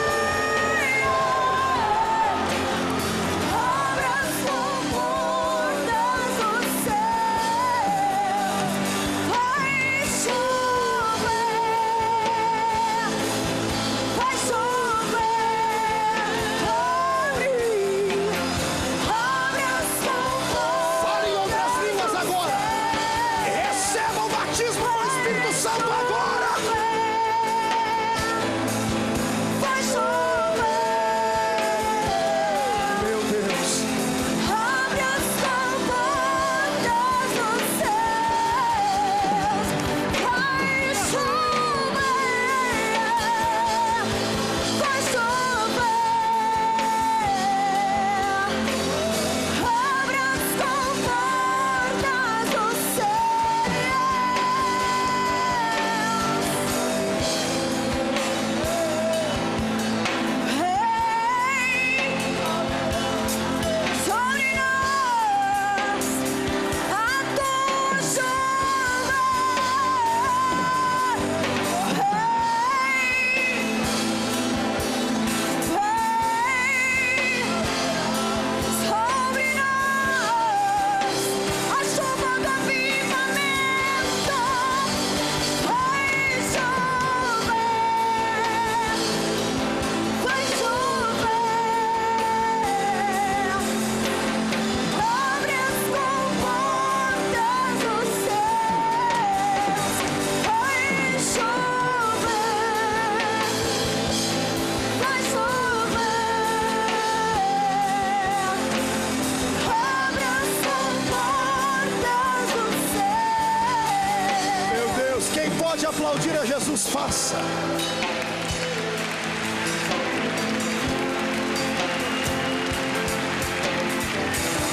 aplaudir a Jesus, faça.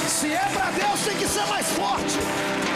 Se é para Deus, tem que ser mais forte.